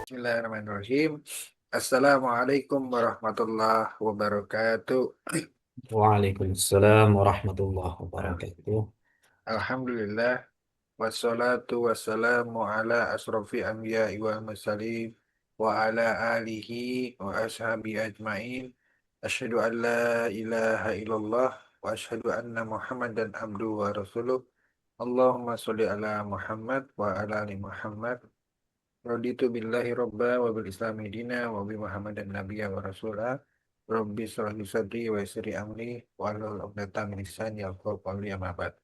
Bismillahirrahmanirrahim. Assalamualaikum warahmatullahi wabarakatuh. Waalaikumsalam warahmatullahi Nah, wabarakatuh. Alhamdulillah wassalatu wassalamu ala asrofi anbiya'i wal mursalin wa ala alihi wa ashabi ajmain. Asyhadu an la ilaha illallah wa asyhadu anna Muhammadan abduhu wa rasuluh. Allahumma sholli ala Muhammad wa ala ali Muhammad. Raditu billahi robba wa bil islami dina wa bi muhammadan nabiyya wa rasulah. Rabbi shrah li sadri wa yassir li amri wa hlul 'uqdatam min lisani yafqahu qawli, amma ba'd.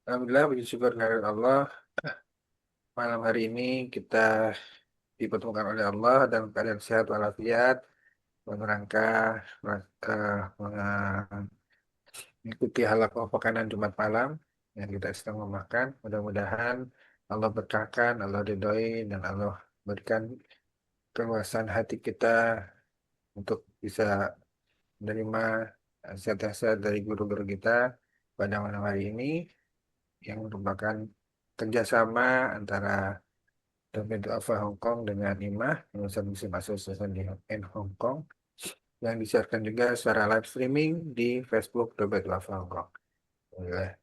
Alhamdulillah, puji syukur kehadirat Allah. Malam hari ini kita dipertemukan oleh Allah dalam keadaan sehat walafiat, dalam rangka mengikuti halal makanan Jumat malam yang kita sedang memakan. Mudah-mudahan Allah berkahkan, Allah ridhoi, dan Allah berikan keluasan hati kita untuk bisa menerima nasihat-nasihat dari guru-guru kita pada malam hari ini, yang merupakan kerjasama antara Dompet Duafa Hong Kong dengan IMAH, Indonesia Muslim Association in Hong Kong, yang disiarkan juga secara live streaming di Facebook Dompet Duafa Hong Kong. Alhamdulillah.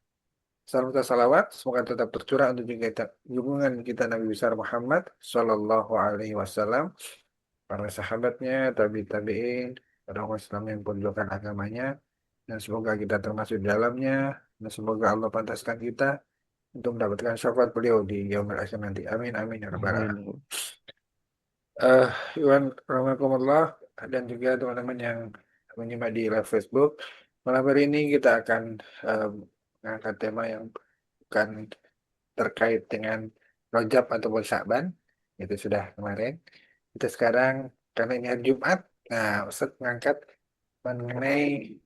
Salam dan salawat semoga tetap tercurah untuk juga junjungan kita Nabi besar Muhammad Shallallahu Alaihi Wasallam, para sahabatnya, tabi'in, orang Islam yang memperjuangkan agamanya, dan semoga kita termasuk di dalamnya, dan semoga Allah pantaskan kita untuk mendapatkan syafaat beliau di yaumil akhir nanti. Amin amin ya rabbal alamin. Amin. Eh, Iwan Rahmatullah dan juga teman-teman yang menyimak di live Facebook. Malam hari ini kita akan eh, mengangkat tema yang bukan terkait dengan Rajab ataupun Sya'ban. Itu sudah kemarin. Kita sekarang, karena ini hari Jumat, nah Ustaz mengangkat mengenai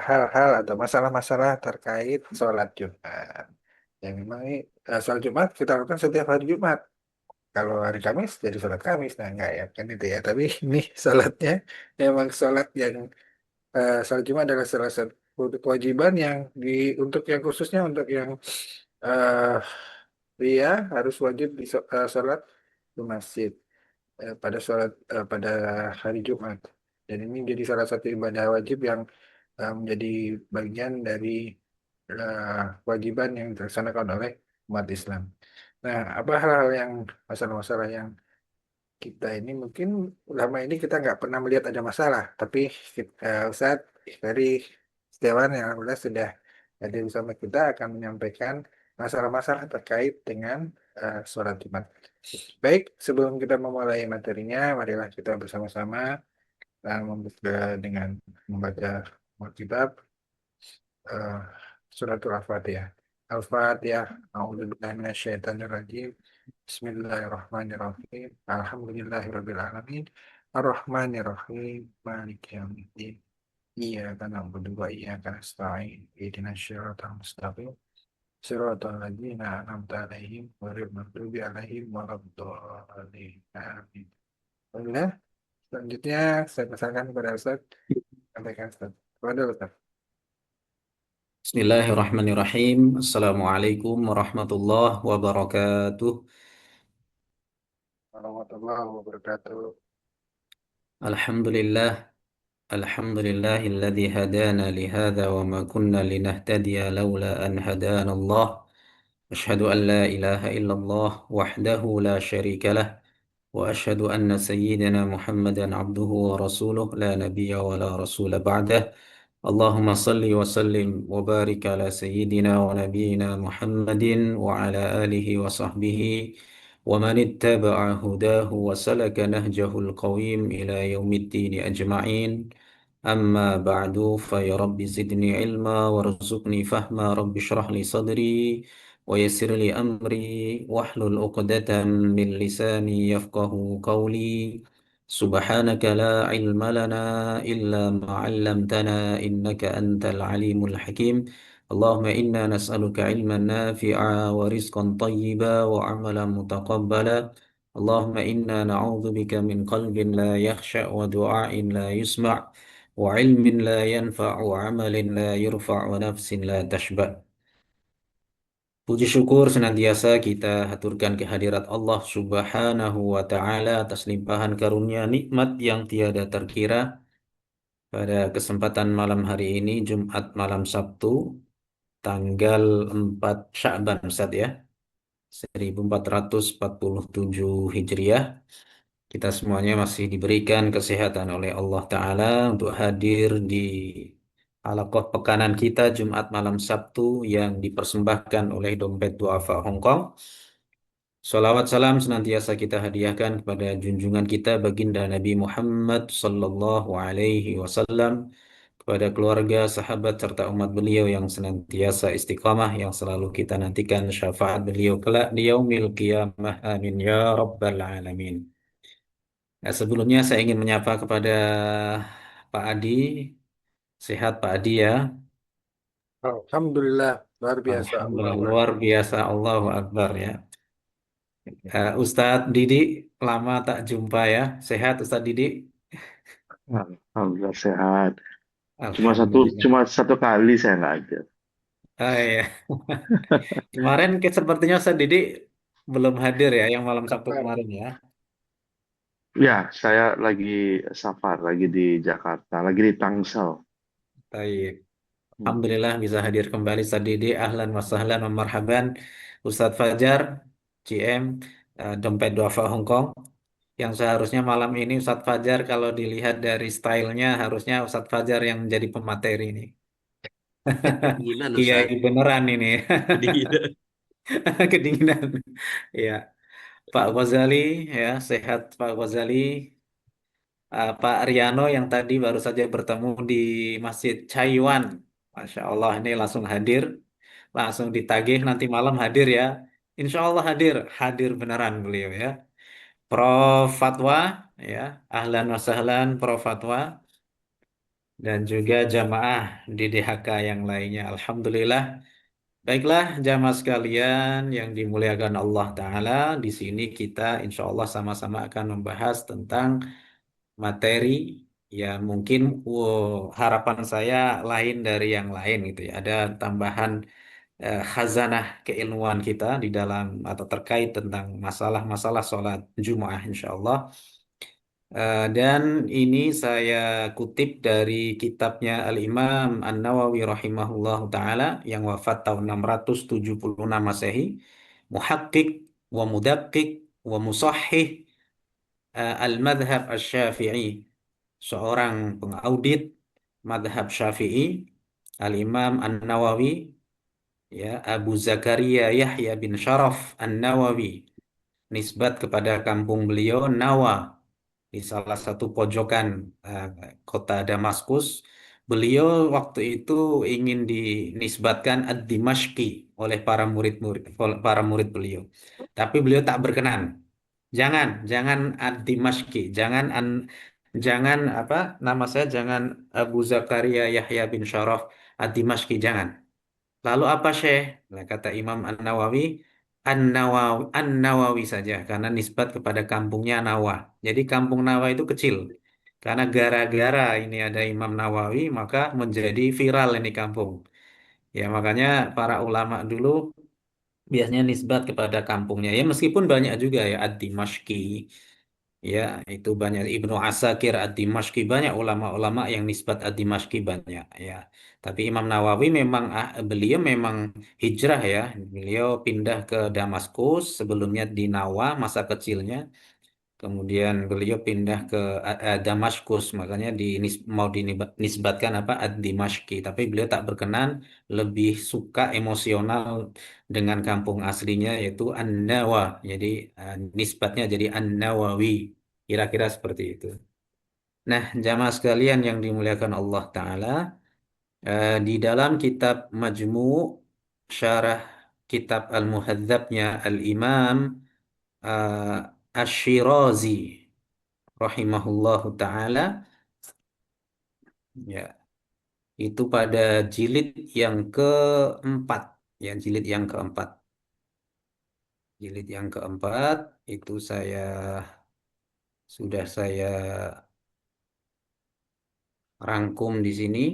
hal-hal atau masalah-masalah terkait sholat Jumat. Yang memang ini sholat Jumat kita lakukan setiap hari Jumat. Kalau hari Kamis jadi sholat Kamis, nah enggak ya kan itu ya. Tapi ini sholatnya memang sholat yang sholat Jumat adalah salah satu kewajiban yang untuk yang khususnya untuk yang eh pria harus wajib di sholat di masjid pada hari Jumat. Dan ini jadi salah satu ibadah wajib yang menjadi bagian dari kewajiban yang dilaksanakan oleh umat Islam. Nah, apa hal-hal yang masalah-masalah yang kita ini mungkin lama ini kita nggak pernah melihat ada masalah, tapi Ustadz dari Setiawan yang alhamdulillah sudah hadir bersama kita akan menyampaikan masalah-masalah terkait dengan sholat Jumat. Baik, sebelum kita memulai materinya, marilah kita bersama-sama membuka dengan membaca kitab eh, suratul Al-Fatihah. Al-Fatihah. A'udzubillahi minasyaitonirrajim. Bismillahirrahmanirrahim. Alhamdulillahirabbil alamin. Ar-Rahmanirrahim. Maliki yaumiddin. Iyyaka na'budu wa iyyaka nasta'in. Ihdinas siratal mustaqim. Siratal ladzina an'amta 'alaihim ghairil maghdubi 'alaihim waladdallin. Amin. Alhamdulillah. Selanjutnya saya persilakan kepada Ustaz. Sampaikan Ustaz. Kepada Ustaz. Bismillahirrahmanirrahim. Assalamualaikum warahmatullahi wabarakatuh. Warahmatullahi wabarakatuh. Alhamdulillah. Alhamdulillahilladzi hadana lihada wa ma kunna linahtadiya laula an hadana Allah. Ashhadu an la ilaha illallah wahdahu la syarika lah. Wa ashhadu anna sayyidina Muhammadan abduhu wa rasuluh la nabiyya wa la rasula ba'dah. اللهم صل وسلم وبارك على سيدنا ونبينا محمد وعلى آله وصحبه ومن اتبع هداه وسلك نهجه القويم إلى يوم الدين أجمعين. أما بعد فيا رب زدني علما وارزقني فهما. رب اشرح لي صدري ويسر لي أمري واحلل عقدة من لساني يفقه قولي. سبحانك لا علم لنا إلا ما علمتنا إنك أنت العليم الحكيم. اللهم إنا نسألك علما نافعا ورزقا طيبا وعملا متقبلا. اللهم إنا نعوذ بك من قلب لا يخشع ودعاء لا يسمع وعلم لا ينفع وعمل لا يرفع ونفس لا تشبع. Puji syukur senantiasa kita haturkan kehadirat Allah Subhanahu wa Ta'ala atas limpahan karunia nikmat yang tiada terkira pada kesempatan malam hari ini, Jumat malam Sabtu, tanggal 4 Sya'ban, Ustaz ya, 1447 Hijriah. Kita semuanya masih diberikan kesehatan oleh Allah Ta'ala untuk hadir di halaqah pekanan kita Jumat malam Sabtu yang dipersembahkan oleh Dompet Duafa Hongkong. Salawat salam senantiasa kita hadiahkan kepada junjungan kita baginda Nabi Muhammad sallallahu alaihi wasallam, kepada keluarga, sahabat serta umat beliau yang senantiasa istiqamah, yang selalu kita nantikan syafaat beliau kelak di yaumil qiyamah. Amin ya rabbal alamin. Nah, sebelumnya saya ingin menyapa kepada Pak Adi. Sehat Pak Adi ya? Alhamdulillah, luar biasa. Alhamdulillah, Allahu luar Akbar. biasa, Allahu Akbar ya. Ustadz Didi, lama tak jumpa ya. Sehat Ustadz Didi? Alhamdulillah sehat. Alhamdulillah. Cuma satu kali saya nggak ada. Ah, ya. Kemarin sepertinya Ustadz Didi belum hadir ya, yang malam Sabtu Safar. kemarin ya. Ya, saya lagi safar, lagi di Jakarta, lagi di Tangsel. Baik. Hmm. Alhamdulillah bisa hadir kembali Ustadz Didi. Ahlan wa sahlan wa marhaban. Ustadz Fajar, GM, Dompet Duafa Hongkong. Yang seharusnya malam ini Ustadz Fajar kalau dilihat dari stylenya harusnya Ustadz Fajar yang menjadi pemateri ini. Kedinginan Kiai Ustaz. beneran ini. Kedinginan. Kedinginan. Ya, Pak Ghazali ya, sehat Pak Ghazali. Pak Riano yang tadi baru saja bertemu di Masjid Caiwan. Masya Allah ini langsung hadir, langsung ditagih nanti malam hadir ya. Insya Allah hadir, hadir beneran beliau ya. Prof Fatwa ya, ahlan wa sahlan Prof Fatwa, dan juga jamaah di DHK yang lainnya. Alhamdulillah. Baiklah, jamaah sekalian yang dimuliakan Allah Ta'ala, di sini kita insya Allah sama-sama akan membahas tentang materi yang mungkin harapan saya lain dari yang lain gitu ya. Ada tambahan khazanah keilmuan kita di dalam atau terkait tentang masalah-masalah sholat Jumat insya Allah. Dan ini saya kutip dari kitabnya Al-Imam An-Nawawi rahimahullah ta'ala yang wafat tahun 676 Masehi, Muhakkik wa Mudakkik wa Musahih Al-Madhab Asy-Syafi'i, seorang pengaudit madhab Syafi'i, Al-Imam An-Nawawi ya, Abu Zakaria Yahya bin Syaraf An-Nawawi, nisbat kepada kampung beliau Nawa di salah satu pojokan eh, kota Damaskus. Beliau waktu itu ingin dinisbatkan Ad-Dimashqi oleh para murid beliau. Tapi beliau tak berkenan. Jangan Ad-Dimashqi, jangan apa nama saya, jangan Abu Zakaria Yahya bin Syaraf Ad-Dimashqi, jangan. Lalu apa Syekh? Nah, kata Imam An-Nawawi, An-Nawawi saja karena nisbat kepada kampungnya Nawa. Jadi kampung Nawa itu kecil. Karena gara-gara ini ada Imam Nawawi maka menjadi viral ini kampung. Ya makanya para ulama dulu biasanya nisbat kepada kampungnya. Ya meskipun banyak juga ya Ad-Dimashqi. Ya, itu banyak Ibnu Asakir Ad-Dimashqi, banyak ulama-ulama yang nisbat Ad-Dimashqi banyak ya. Tapi Imam Nawawi memang beliau memang hijrah ya. Beliau pindah ke Damaskus, sebelumnya di Nawa masa kecilnya. Kemudian beliau pindah ke Damaskus, makanya mau dinisbatkan apa Ad-Dimashqi. Tapi beliau tak berkenan, lebih suka emosional dengan kampung aslinya yaitu An-Nawa. Jadi nisbatnya jadi An-Nawawi. Kira-kira seperti itu. Nah, jamaah sekalian yang dimuliakan Allah Ta'ala, di dalam kitab Majmu' Syarah kitab Al-Muhadzabnya Al-Imam Ash-Shirazi rahimahullahu taala ya, itu pada jilid yang keempat, ya jilid yang keempat, itu sudah saya rangkum di sini.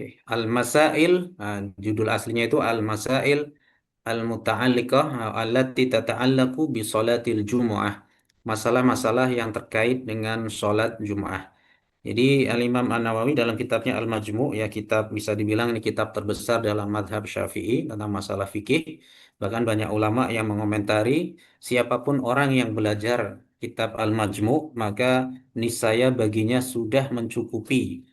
Oke. Al-Masail, judul aslinya itu Al-Masail Al-Muta'alliqah allati tata'allaqu bi sholatil Jumu'ah. Masalah-masalah yang terkait dengan sholat Jum'ah. Jadi Al-Imam An-Nawawi dalam kitabnya Al-Majmu' ya, kitab bisa dibilang ini kitab terbesar dalam madhab Syafi'i tentang masalah fikih. Bahkan banyak ulama yang mengomentari siapapun orang yang belajar kitab Al-Majmu' maka niscaya baginya sudah mencukupi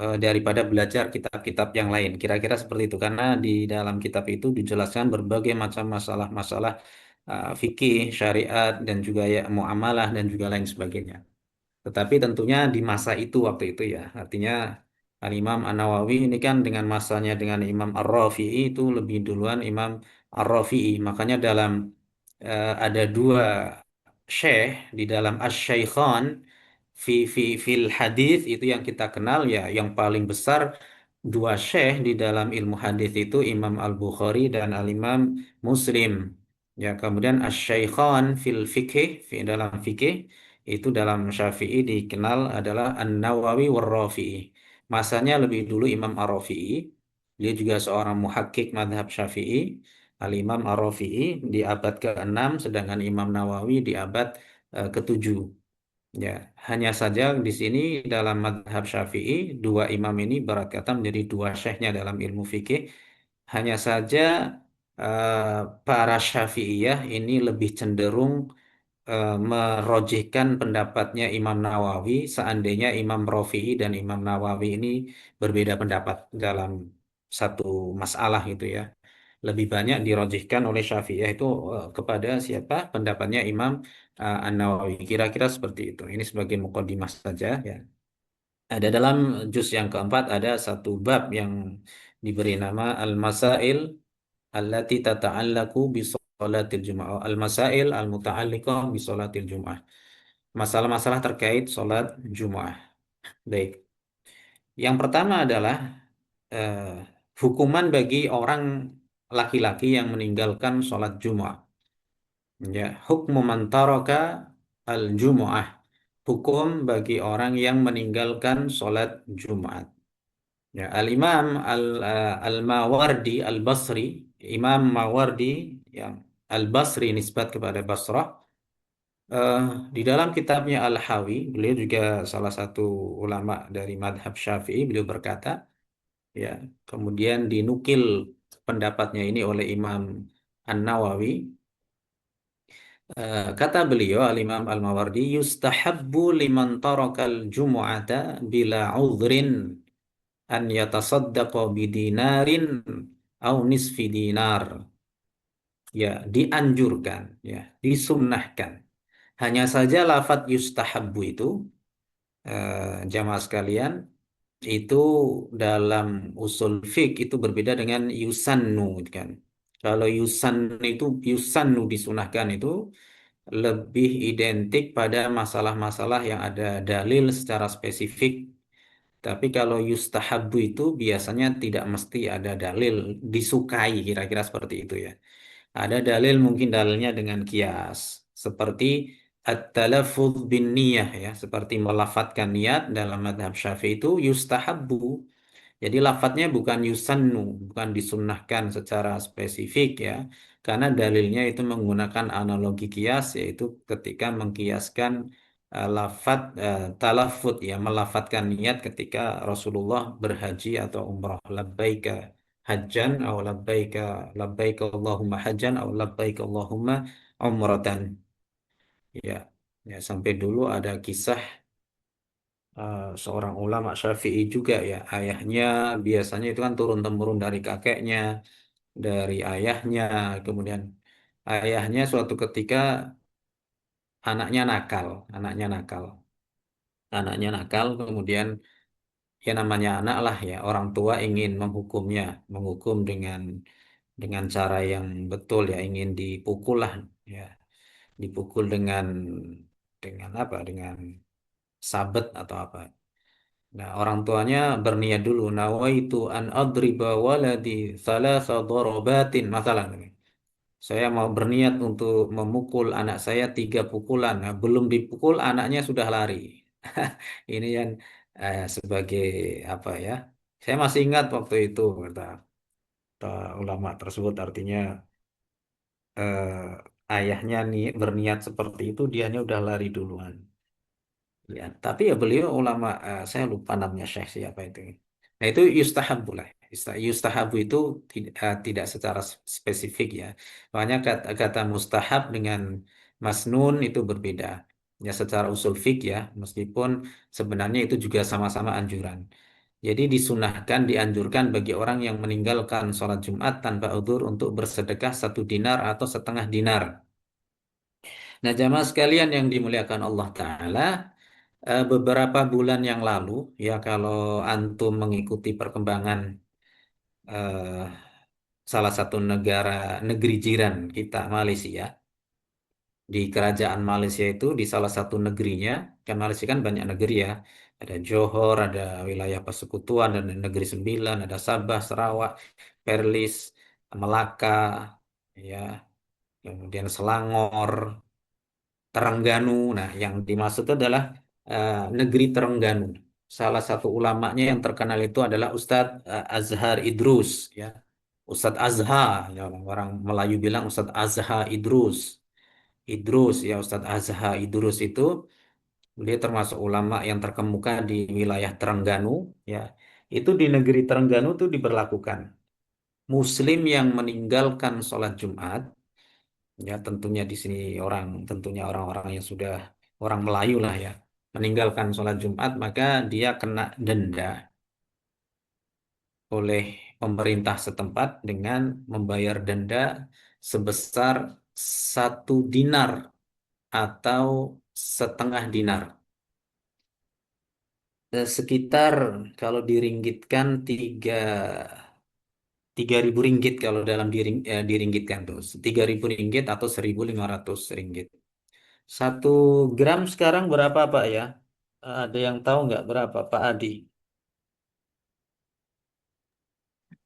daripada belajar kitab-kitab yang lain. Kira-kira seperti itu karena di dalam kitab itu dijelaskan berbagai macam masalah-masalah fikih, syariat dan juga ya muamalah dan juga lain sebagainya. Tetapi tentunya di masa itu waktu itu ya, artinya Al-Imam An-Nawawi ini kan dengan masanya dengan Imam Ar-Rafi'i itu lebih duluan Imam Ar-Rafi'i. Makanya dalam ada dua syekh di dalam Asy-Syaikhan fil hadis itu yang kita kenal ya, yang paling besar dua syekh di dalam ilmu hadis itu Imam Al-Bukhari dan Al-Imam Muslim. Ya, kemudian Asy-Syaikhan fil fikih, dalam fikih itu dalam Syafi'i dikenal adalah An-Nawawi war-Rafi'i. Masanya lebih dulu Imam Ar-Rafi'i. Dia juga seorang muhakkik madhab Syafi'i. Al-Imam Ar-Rafi'i di abad ke-6, sedangkan Imam Nawawi di abad ke-7. Ya, hanya saja di sini dalam madhab Syafi'i, dua imam ini ibarat kata menjadi dua syekhnya dalam ilmu fikih. Hanya saja eh, para Syafi'iyah ini lebih cenderung merojihkan pendapatnya Imam Nawawi seandainya Imam Rafi'i dan Imam Nawawi ini berbeda pendapat dalam satu masalah gitu ya. Lebih banyak dirojihkan oleh Syafi'iyah itu kepada siapa? Pendapatnya Imam An-Nawawi. Kira-kira seperti itu. Ini sebagai mukadimah saja ya. Ada dalam juz yang keempat ada satu bab yang diberi nama Al-Masail allati tata'allaqu bi sholatil Jum'ah. Al-Masail al-muta'alliqah bi sholatil Jum'ah. Masalah-masalah terkait sholat Jum'ah. Baik. Yang pertama adalah eh, hukuman bagi orang laki-laki yang meninggalkan sholat Jum'ah. Ya, hukmu man taraka al-Jum'ah. Hukum bagi orang yang meninggalkan sholat Jumat. Ya, Al-Imam Al-Mawardi Al-Basri, Imam Mawardi yang Al-Basri nisbat kepada Basrah, eh, di dalam kitabnya Al-Hawi, beliau juga salah satu ulama dari madhab Syafi'i, beliau berkata, ya, kemudian dinukil pendapatnya ini oleh Imam An-Nawawi. Kata beliau Al-Imam Al-Mawardi, yustahabbu liman tarakal jumu'ata bila udhrin an yatasaddaqa bidinarin au nisfi dinar. Ya, dianjurkan, ya, disunnahkan. Hanya saja lafadz yustahabbu itu jamaah sekalian itu dalam usul fiqh itu berbeda dengan yusannu gitu kan. Kalau yusannu disunahkan itu lebih identik pada masalah-masalah yang ada dalil secara spesifik. Tapi kalau yustahabbu itu biasanya tidak mesti ada dalil, disukai kira-kira seperti itu ya. Ada dalil mungkin dalilnya dengan kias seperti at-talaffuz bin niyah ya, seperti melafatkan niat dalam mazhab Syafi'i itu yustahabbu. Jadi lafadznya bukan yusannu, bukan disunnahkan secara spesifik ya, karena dalilnya itu menggunakan analogi kias, yaitu ketika mengkiaskan lafadz talaffuz ya, melafatkan niat ketika Rasulullah berhaji atau umrah, labbaika hajjan atau labbaika Allahumma hajjan atau labbaika Allahumma umratan. Ya, ya sampai dulu ada kisah seorang ulama Syafi'i juga ya, ayahnya biasanya itu kan turun-temurun dari kakeknya, dari ayahnya, kemudian ayahnya suatu ketika anaknya nakal, anaknya nakal, anaknya nakal, kemudian ya namanya anak lah ya, orang tua ingin menghukumnya, menghukum dengan cara yang betul ya, ingin dipukul lah ya, dipukul dengan apa, dengan sabet atau apa. Nah, orang tuanya berniat dulu, nawaitu an adriba waladi thalatha darabatin, masalah ini. Saya mau berniat untuk memukul anak saya 3 pukulan. Nah, belum dipukul anaknya sudah lari. Ini yang sebagai apa ya? Saya masih ingat waktu itu kata, kata ulama tersebut, artinya ayahnya berniat seperti itu, dianya udah lari duluan. Ya, tapi ya beliau ulama, saya lupa namanya Syekh siapa itu. Nah itu yustahabu lah. Yustahabu itu tidak secara spesifik ya. Makanya kata mustahab dengan masnun itu berbeda. Ya secara usul fik ya, meskipun sebenarnya itu juga sama-sama anjuran. Jadi disunahkan, dianjurkan bagi orang yang meninggalkan sholat Jumat tanpa udzur untuk bersedekah 1 dinar atau setengah dinar. Nah, jamaah sekalian yang dimuliakan Allah Ta'ala, beberapa bulan yang lalu, ya kalau antum mengikuti perkembangan eh, salah satu negeri jiran kita, Malaysia, di kerajaan Malaysia itu, di salah satu negerinya, kan Malaysia kan banyak negeri ya, ada Johor, ada wilayah persekutuan, dan Negeri Sembilan, ada Sabah, Sarawak, Perlis, Melaka, ya, kemudian Selangor, Terengganu. Nah, yang dimaksud adalah negeri Terengganu. Salah satu ulamanya yang terkenal itu adalah Ustadz Azhar Idrus, ya. Ustadz Azhar, ya, orang Melayu bilang Ustadz Azhar Idrus. Idrus, ya, Ustadz Azhar Idrus itu dia termasuk ulama yang terkemuka di wilayah Terengganu, ya. Itu di negeri Terengganu itu diberlakukan. Muslim yang meninggalkan sholat Jumat, ya tentunya di sini tentunya orang-orang yang sudah orang Melayu lah ya, meninggalkan sholat Jumat, maka dia kena denda oleh pemerintah setempat dengan membayar denda sebesar 1 dinar atau setengah dinar. Sekitar kalau diringgitkan 3.000 ringgit, kalau dalam diringgitkan tuh 3.000 ringgit atau 1.500 ringgit. 1 gram sekarang berapa Pak ya? Ada yang tahu nggak berapa Pak Adi?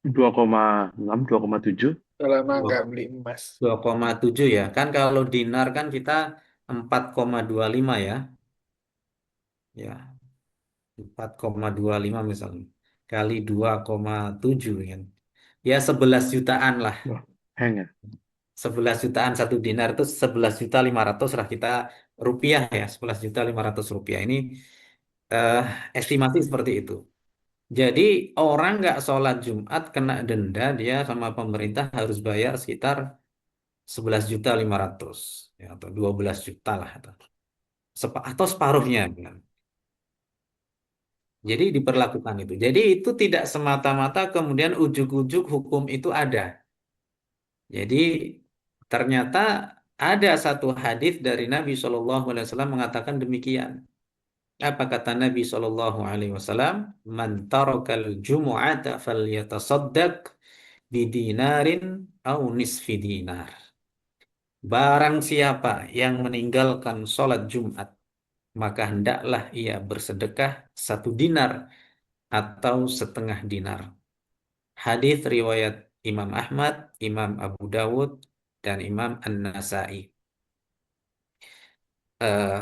2,6, 2,7. Kalau lama nggak Dua- beli emas. 2,7 ya. Kan kalau dinar kan kita 4,25 ya. Ya, 4,25 misalnya. Kali 2,7 kan. Ya 11 jutaan lah. Wah, hang ya. 11 jutaan 1 dinar itu 11.500.000 lah kita, rupiah ya, 11.500.000 rupiah. Ini eh, estimasi seperti itu. Jadi orang nggak sholat Jumat kena denda, dia sama pemerintah harus bayar sekitar 11.500.000 ya, atau 12 juta lah, atau separuhnya kan. Jadi diperlakukan itu. Jadi itu tidak semata-mata kemudian ujuk-ujuk hukum itu ada. Jadi ternyata ada satu hadis dari Nabi SAW mengatakan demikian. Apa kata Nabi SAW? Man tarakal jumu'ata falyatasaddaq bidinarin au nisfi dinar. Barang siapa yang meninggalkan sholat Jumat, maka hendaklah ia bersedekah 1 dinar atau setengah dinar. Hadis riwayat Imam Ahmad, Imam Abu Dawud, dan Imam An-Nasai. Eh,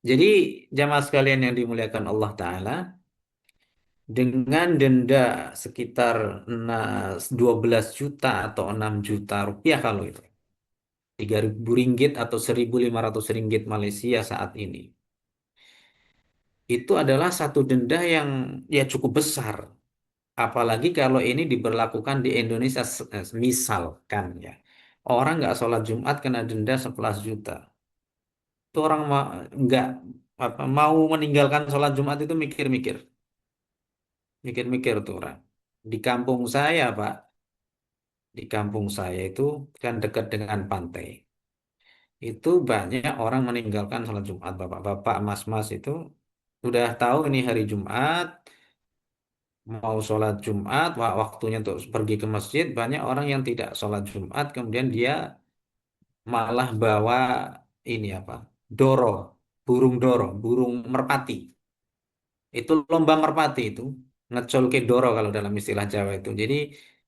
jadi jamaah sekalian yang dimuliakan Allah Ta'ala, dengan denda sekitar 12 juta atau 6 juta rupiah kalau itu, 3.000 ringgit atau 1.500 ringgit Malaysia saat ini, itu adalah satu denda yang ya cukup besar. Apalagi kalau ini diberlakukan di Indonesia, misalkan ya, orang nggak sholat Jumat kena denda 11 juta. Itu orang nggak mau meninggalkan sholat Jumat itu mikir-mikir, mikir-mikir tuh orang. Di kampung saya, Pak, di kampung saya itu kan dekat dengan pantai. Itu banyak orang meninggalkan sholat Jumat, bapak-bapak, mas-mas itu udah tahu ini hari Jumat, mau sholat Jumat, waktunya untuk pergi ke masjid, banyak orang yang tidak sholat Jumat, kemudian dia malah bawa ini apa, doro, burung merpati. Itu lomba merpati itu, ngecol ke doro kalau dalam istilah Jawa itu. Jadi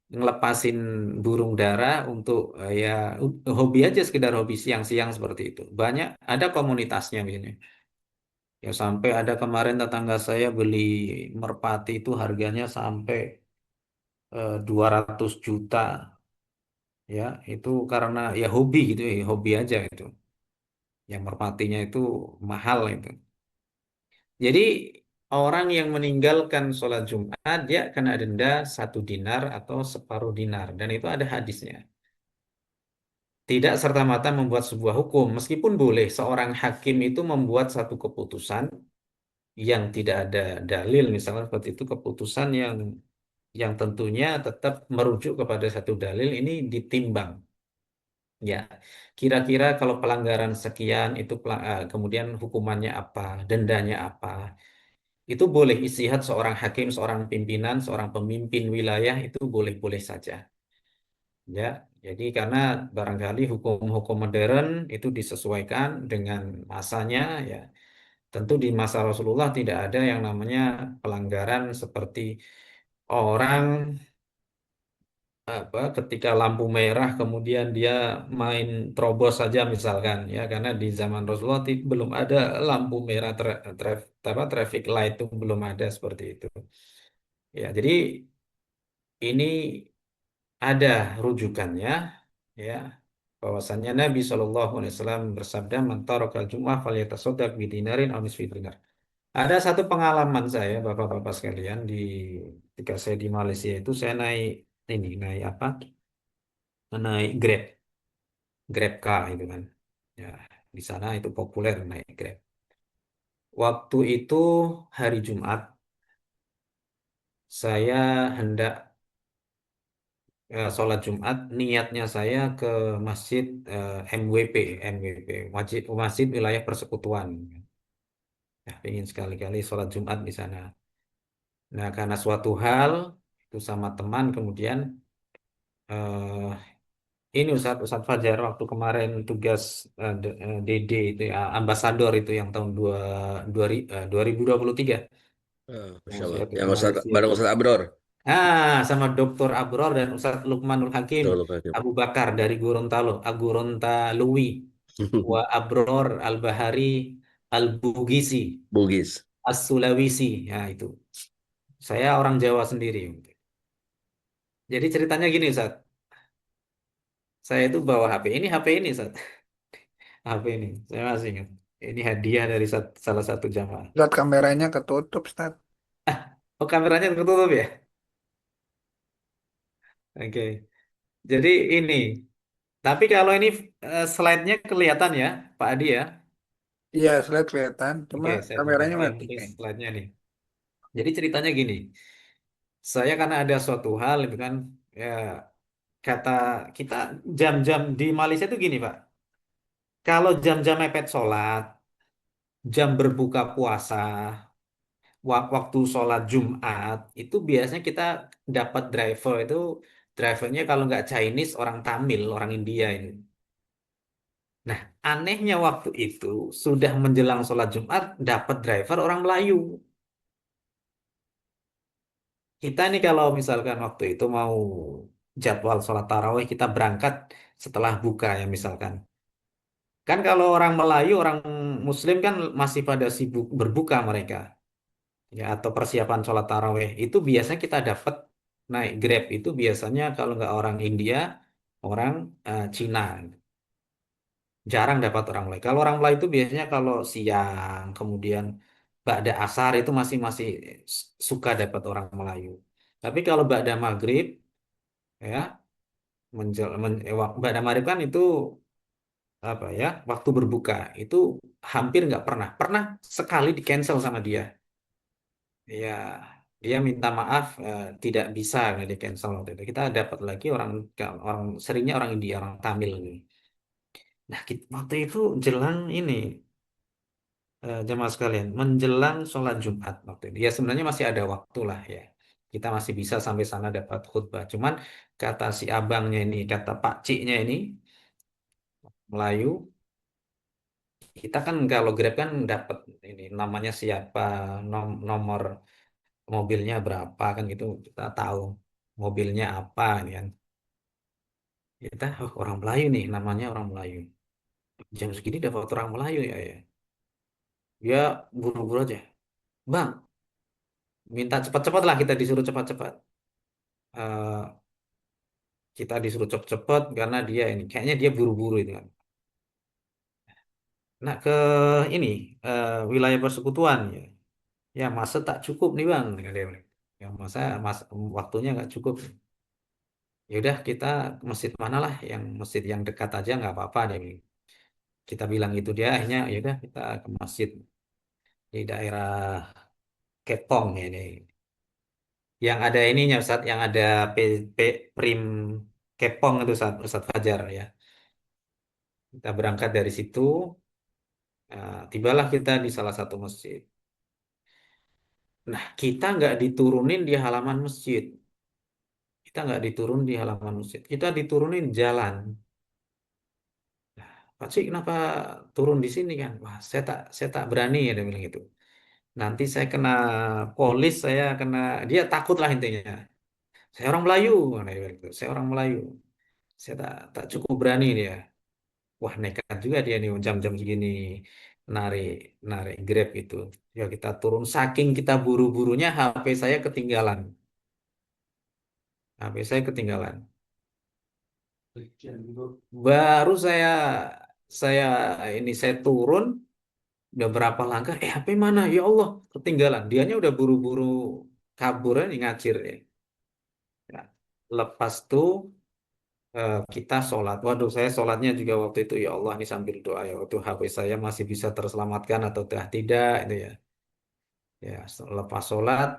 ngelepasin burung dara untuk ya hobi aja, sekedar hobi siang-siang seperti itu. Banyak ada komunitasnya biasanya. Ya sampai ada kemarin tetangga saya beli merpati itu harganya sampai 200 juta ya. Itu karena ya hobi gitu ya, hobi aja itu. Yang merpatinya itu mahal itu. Jadi orang yang meninggalkan sholat Jumat dia kena denda 1 dinar atau separuh dinar dan itu ada hadisnya. Tidak serta-merta membuat sebuah hukum, meskipun boleh seorang hakim itu membuat satu keputusan yang tidak ada dalil, misalnya seperti itu keputusan yang tentunya tetap merujuk kepada satu dalil ini ditimbang. Ya, kira-kira kalau pelanggaran sekian itu kemudian hukumannya apa, dendanya apa, itu boleh istihad seorang hakim, seorang pimpinan, seorang pemimpin wilayah itu boleh-boleh saja. Ya, jadi karena barangkali hukum-hukum modern itu disesuaikan dengan masanya, ya. Tentu di masa Rasulullah tidak ada yang namanya pelanggaran seperti orang apa ketika lampu merah kemudian dia main terobos saja misalkan ya karena di zaman Rasulullah belum ada lampu merah traffic light itu belum ada seperti itu. Ya, jadi ini ada rujukannya ya bahwasannya Nabi SAW bersabda man tarakal jum'ah falyatasaddaq bidinarin aw nisfi dinar. Ada satu pengalaman saya Bapak-bapak sekalian ketika saya di Malaysia itu saya naik apa? Naik Grab car itu kan. Ya, di sana itu populer naik Grab. Waktu itu hari Jumat saya hendak sholat Jumat, niatnya saya ke masjid MWP, Masjid Wilayah Persekutuan. Ya, ingin sekali-kali sholat Jumat di sana. Nah, karena suatu hal itu sama teman, kemudian eh, ini Ustadz Fajar waktu kemarin tugas DD itu ya, ambasador itu yang tahun 2023 Ah, yang Masya Allah. saya ke Yang Ustaz, Malaysia bareng itu. Ustaz Abror. Sama Dr. Abror dan Ustadz Lukmanul Hakim Betul, Pak. Abu Bakar dari Gorontalo wa Abror Al-Bahari Al-Bugisi Bugis. As-Sulawesi. Ya itu. Saya orang Jawa sendiri. Jadi ceritanya gini, Ustaz. Saya itu bawa HP ini, Ustaz. HP ini. Saya masih ingat. Ini hadiah dari salah satu jamaah. Lihat kameranya ketutup, Ustaz. Oh, kameranya tertutup ya? Oke. Jadi ini. Tapi kalau ini slide-nya kelihatan ya, Pak Adi ya. Iya, slide kelihatan. Cuma Oke, saya tunjukkan. kameranya Ini mati penting nih. slide-nya nih. Jadi ceritanya gini. Saya karena ada suatu hal itu kan, ya kata kita jam-jam di Malaysia itu gini, Pak. Kalau jam-jam mepet sholat, jam berbuka puasa, waktu sholat Jumat, itu biasanya kita dapat drivernya kalau nggak Chinese, orang Tamil, orang India ini. Nah, anehnya waktu itu sudah menjelang sholat Jumat dapat driver orang Melayu. Kita nih kalau misalkan waktu itu mau jadwal sholat tarawih kita berangkat setelah buka ya misalkan. Kan kalau orang Melayu, orang Muslim kan masih pada sibuk berbuka mereka. Ya atau persiapan sholat tarawih itu biasanya kita dapat naik Grab itu biasanya kalau nggak orang India, orang Cina. Jarang dapat orang Melayu. Kalau orang Melayu itu biasanya kalau siang, kemudian ba'da asar itu masih masih suka dapat orang Melayu. Tapi kalau ba'da maghrib, ya ba'da maghrib kan itu apa ya waktu berbuka itu hampir nggak pernah. Pernah sekali di cancel sama dia. Ya, dia minta maaf tidak bisa nggak di cancel waktu itu. Kita dapat lagi orang orang seringnya orang India, orang Tamil ini. Nah, waktu itu jelang ini jemaah sekalian, menjelang sholat Jumat waktu itu. Ya sebenarnya masih ada waktu lah ya. Kita masih bisa sampai sana dapat khutbah. Cuman kata si abangnya ini, kata Pak Ciknya ini, Melayu, kita kan kalau Grab kan dapat ini namanya siapa, nomor mobilnya berapa kan gitu, kita tahu mobilnya apa ini kan. Kita orang Melayu nih, namanya orang Melayu. Jam segini dapat orang Melayu ya. Dia buru-buru aja. Bang, minta cepat-cepat lah, kita disuruh cepat-cepat. Eh, kita disuruh cepat-cepat karena dia ini. Kayaknya dia buru-buru itu kan. Nah, ke ini, wilayah persekutuan ya. Ya, masa tak cukup nih bang. Kata dia bilang. Ya, masa waktunya nggak cukup. Ya udah kita ke masjid mana lah, yang masjid yang dekat aja nggak apa-apa dia bilang. Kita bilang itu dia akhirnya ya udah kita ke masjid di daerah Kepong ya ini. Yang ada ininya Ustaz, yang ada Prim Kepong itu Ustaz Fajar ya. Kita berangkat dari situ, tibalah kita di salah satu masjid. Nah, kita nggak diturunin di halaman masjid. Kita nggak diturun di halaman masjid. Kita diturunin jalan. Pak Cik, kenapa turun di sini kan? Wah, saya tak berani ya dia bilang gitu. Nanti saya kena polis, saya kena dia takut lah intinya. Saya orang Melayu, nah, dia bilang gitu. Saya orang Melayu. Saya tak cukup berani dia. Wah, nekat juga dia nih jam-jam segini narik narik Grab itu. Ya kita turun saking kita buru-burunya HP saya ketinggalan. HP saya ketinggalan. Baru saya saya turun udah berapa langkah HP mana ya Allah ketinggalan. Dianya udah buru-buru kabur nih ngacir ya. Ya, lepas tuh kita sholat. Waduh, saya sholatnya juga waktu itu ya Allah ini sambil doa ya. Waktu HP saya masih bisa terselamatkan atau tidak itu ya. Ya, lepas sholat,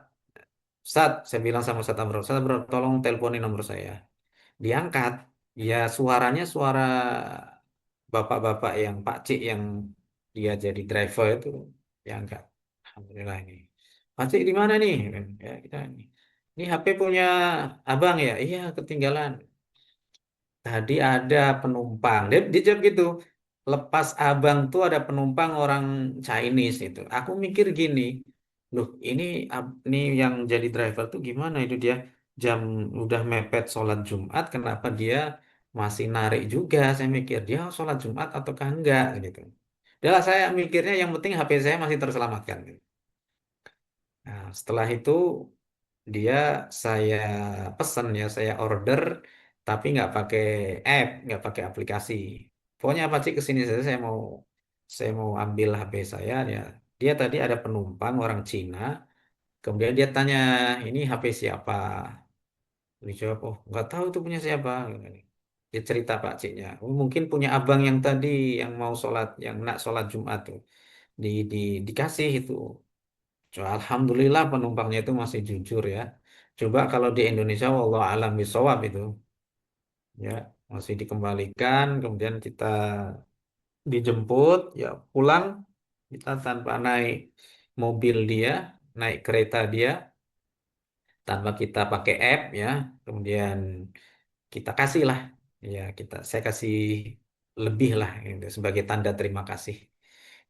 Ustaz, saya bilang sama Ustaz Amro, Ustaz Amro, tolong teleponin nomor saya. Diangkat, ya suaranya suara bapak-bapak yang Pak Cik yang dia jadi driver itu diangkat. Alhamdulillah ini. Pak Cik di mana nih? Ya, kita ini. Ini HP punya abang ya? Iya, ketinggalan. Tadi ada penumpang. Dia jawab gitu. Lepas abang tuh ada penumpang orang Chinese itu. Aku mikir gini, loh ini yang jadi driver tuh gimana itu dia jam udah mepet sholat Jumat, kenapa dia masih narik juga? Saya mikir dia sholat Jumat ataukah enggak gitu. Adalah saya mikirnya yang penting HP saya masih terselamatkan. Nah, setelah itu dia saya pesan ya saya order tapi nggak pakai app nggak pakai aplikasi pokoknya apa sih kesini saja saya mau ambil HP saya ya dia tadi ada penumpang orang Cina kemudian dia tanya ini HP siapa dijawab oh nggak tahu itu punya siapa dia cerita Pak Ciknya oh, mungkin punya abang yang tadi yang mau sholat yang nak sholat Jumat tuh di dikasih itu. Alhamdulillah penumpangnya itu masih jujur ya. Coba kalau di Indonesia, wallah alam bisawab itu, ya masih dikembalikan, kemudian kita dijemput, ya pulang kita tanpa naik mobil dia, naik kereta dia, tanpa kita pakai app ya, kemudian kita kasih lah, ya saya kasih lebih lah gitu, sebagai tanda terima kasih.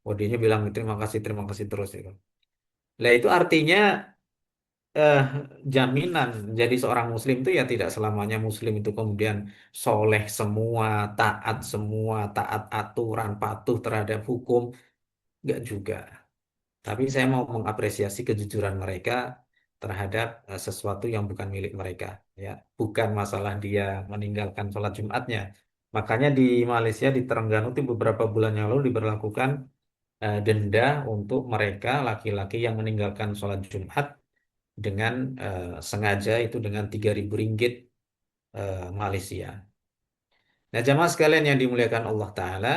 Oh, dia bilang terima kasih terus itu. Nah itu artinya eh, jaminan jadi seorang muslim itu ya tidak selamanya muslim itu kemudian soleh semua, taat aturan, patuh terhadap hukum, enggak juga. Tapi saya mau mengapresiasi kejujuran mereka terhadap sesuatu yang bukan milik mereka, ya. Bukan masalah dia meninggalkan sholat Jumatnya. Makanya di Malaysia di Terengganu itu beberapa bulan yang lalu diberlakukan denda untuk mereka laki-laki yang meninggalkan sholat Jumat dengan sengaja itu dengan 3.000 ringgit Malaysia. Nah, jamaah sekalian yang dimuliakan Allah Ta'ala,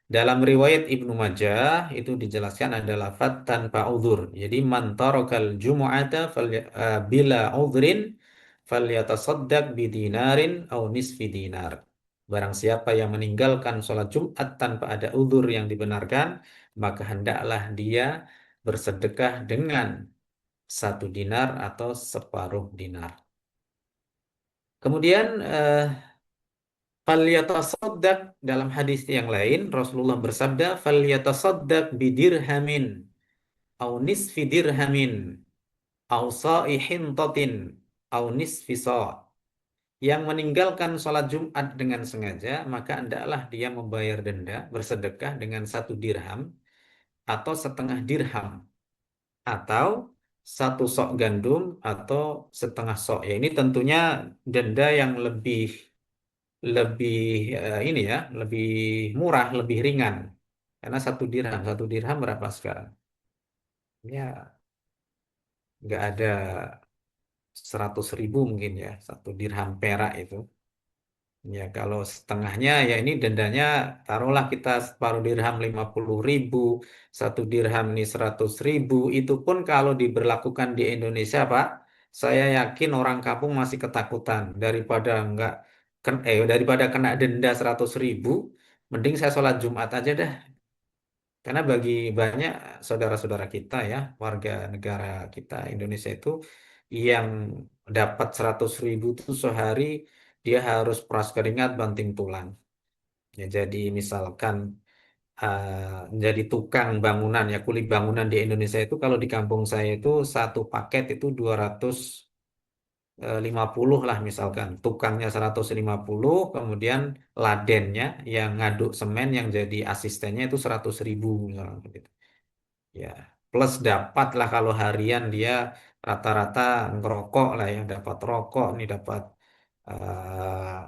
dalam riwayat Ibnu Majah itu dijelaskan ada lafaz tanpa uzur. Jadi man tarakal jumu'ata bila uzrin falyatasaddaq bidinarin au nisfi dinar. Barang siapa yang meninggalkan sholat Jumat tanpa ada uzur yang dibenarkan, maka hendaklah dia bersedekah dengan 1 dinar atau separuh dinar. Kemudian falyatasaddaq dalam hadis yang lain Rasulullah bersabda falyatasaddaq bidirhamin au nisfi dirhamin au sa'ihin tatin au nisfi sa'. Yang meninggalkan sholat Jumat dengan sengaja maka hendaklah dia membayar denda bersedekah dengan 1 dirham atau setengah dirham atau satu sok gandum atau setengah sok. Ya, ini tentunya denda yang lebih lebih ini ya, lebih murah, lebih ringan. Karena satu dirham berapa sekarang? Ya, nggak ada 100.000 mungkin ya, satu dirham perak itu. Ya, kalau setengahnya ya ini dendanya taruhlah kita separuh dirham 50.000, satu dirham ini 100.000. Itu pun kalau diberlakukan di Indonesia, Pak, saya yakin orang kampung masih ketakutan daripada kena denda 100.000, mending saya sholat Jumat aja dah. Karena bagi banyak saudara-saudara kita ya, warga negara kita Indonesia itu yang dapat 100.000 itu sehari dia harus peras keringat banting tulang. Ya, jadi misalkan jadi tukang bangunan ya, kuli bangunan di Indonesia itu kalau di kampung saya itu satu paket itu 250 lah misalkan. Tukangnya 150, kemudian ladennya yang ngaduk semen yang jadi asistennya itu 100.000 misalkan gitu. Ya, plus dapat lah kalau harian dia rata-rata ngerokok lah ya, dapat rokok nih, dapat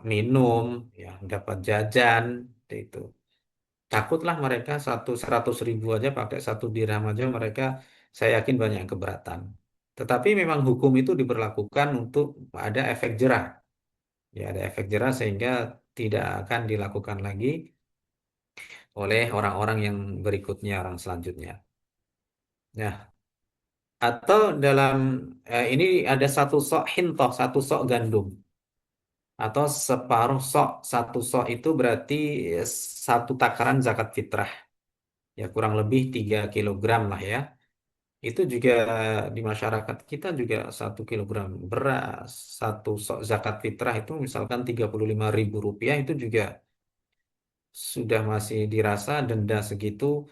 minum, ya, dapat jajan, itu. Takutlah mereka 100.000 aja pakai satu dirham aja mereka, saya yakin banyak yang keberatan. Tetapi memang hukum itu diberlakukan untuk ada efek jerah, ya ada efek jerah sehingga tidak akan dilakukan lagi oleh orang-orang yang berikutnya, orang selanjutnya. Nah, atau dalam ini ada satu sok hintoh, satu sok gandum, atau separuh sok. Satu sok itu berarti satu takaran zakat fitrah, ya kurang lebih 3 kilogram lah ya. Itu juga di masyarakat kita juga 1 kilogram beras, satu sok zakat fitrah itu misalkan 35.000 rupiah, itu juga sudah masih dirasa denda segitu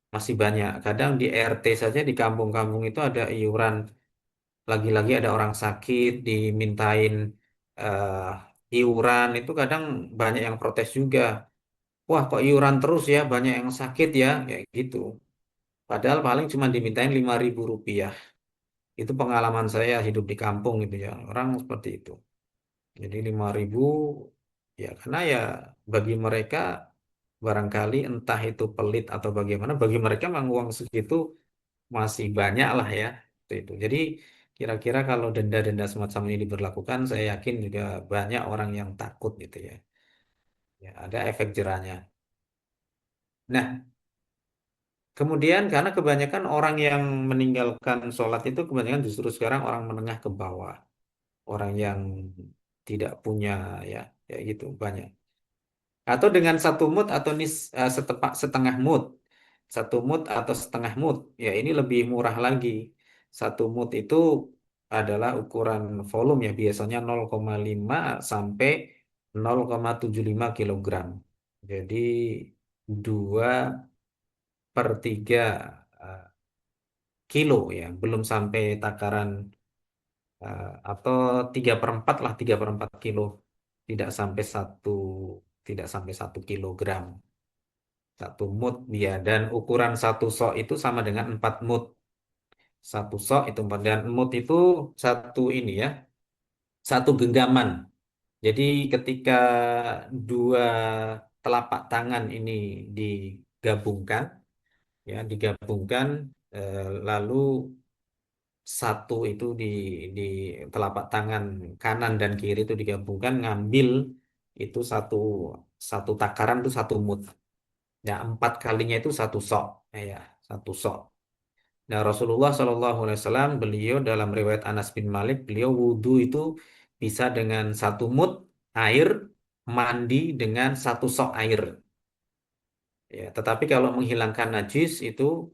masih banyak. Kadang di RT saja di kampung-kampung itu ada iuran. Lagi-lagi ada orang sakit dimintain iuran, itu kadang banyak yang protes juga. Wah, kok iuran terus ya, banyak yang sakit ya, kayak gitu. Padahal paling cuma dimintain 5.000 rupiah. Itu pengalaman saya hidup di kampung gitu ya, orang seperti itu. Jadi 5.000 ya karena ya bagi mereka barangkali entah itu pelit atau bagaimana, bagi mereka memang uang segitu masih banyak lah ya. Itu. Jadi kira-kira kalau denda-denda semacam ini diberlakukan, saya yakin juga banyak orang yang takut gitu ya. Ya, ada efek jerahnya. Nah, kemudian karena kebanyakan orang yang meninggalkan sholat itu kebanyakan justru sekarang orang menengah ke bawah, orang yang tidak punya ya, ya gitu banyak. Atau dengan satu mut atau setengah mut. Satu mut atau setengah mut. Ya ini lebih murah lagi. Satu mut itu adalah ukuran volume ya. Biasanya 0,5 sampai 0,75 kilogram. Jadi 2/3 eh, kilo ya. Belum sampai takaran atau 3/4 lah, 3/4 kilo. Tidak sampai tidak sampai 1 kilogram. Satu mut dia, dan ukuran satu sok itu sama dengan 4 mut. Satu sok itu 4, dan mut itu satu ini ya, satu genggaman. Jadi ketika dua telapak tangan ini digabungkan, ya digabungkan, lalu satu itu di telapak tangan kanan dan kiri itu digabungkan, ngambil itu satu takaran itu 1 mut. Ya, 4 kalinya itu 1 sok. Ya, 1 sok. Nah, Rasulullah SAW, beliau dalam riwayat Anas bin Malik, beliau wudhu itu bisa dengan 1 mut air, mandi dengan 1 sok air. Ya, tetapi kalau menghilangkan najis itu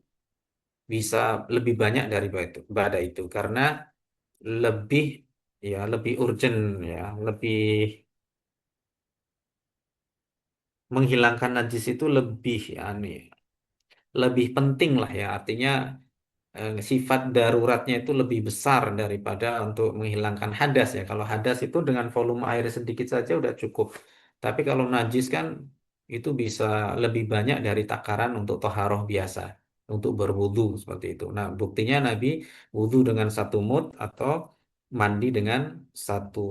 bisa lebih banyak daripada itu, karena lebih lebih urgent ya, lebih menghilangkan najis itu lebih ya, lebih penting lah ya, artinya sifat daruratnya itu lebih besar daripada untuk menghilangkan hadas ya. Kalau hadas itu dengan volume air sedikit saja udah cukup. Tapi kalau najis kan itu bisa lebih banyak dari takaran untuk toharoh biasa. untuk berwudu seperti itu. Nah, buktinya Nabi wudu dengan satu mud atau mandi satu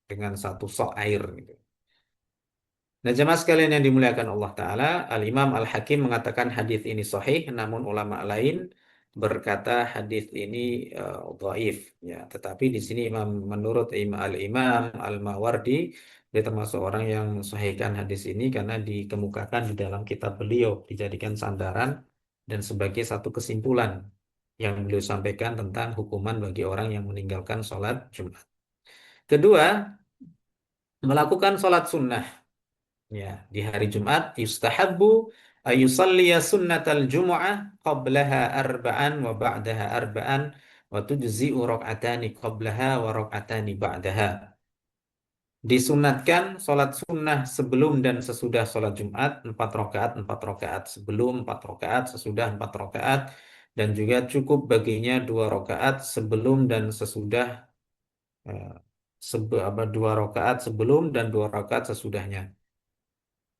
dengan satu sok air gitu. Nah, jemaah sekalian yang dimuliakan Allah Ta'ala, Al-Imam Al-Hakim mengatakan hadis ini sahih, namun ulama lain berkata hadis ini dhaif. Ya, tetapi di sini menurut Al-Imam Al-Mawardi, dia termasuk orang yang mensahihkan hadis ini karena dikemukakan di dalam kitab beliau, dijadikan sandaran dan sebagai satu kesimpulan yang beliau sampaikan tentang hukuman bagi orang yang meninggalkan sholat Jumat. Kedua, melakukan sholat sunnah. Ya, di hari Jumat yustahabbu ayusalliya sunnatal jumu'ah qablaha arba'an wa ba'daha arba'an wa tujzi'u raka'atani qablaha wa raka'atani ba'daha. Disunatkan sholat sunnah sebelum dan sesudah sholat Jumat 4 rakaat sebelum 4 rakaat sesudah 4 rakaat dan juga cukup baginya 2 rakaat sebelum dan sesudah 2 rakaat sebelum dan 2 rakaat sesudahnya.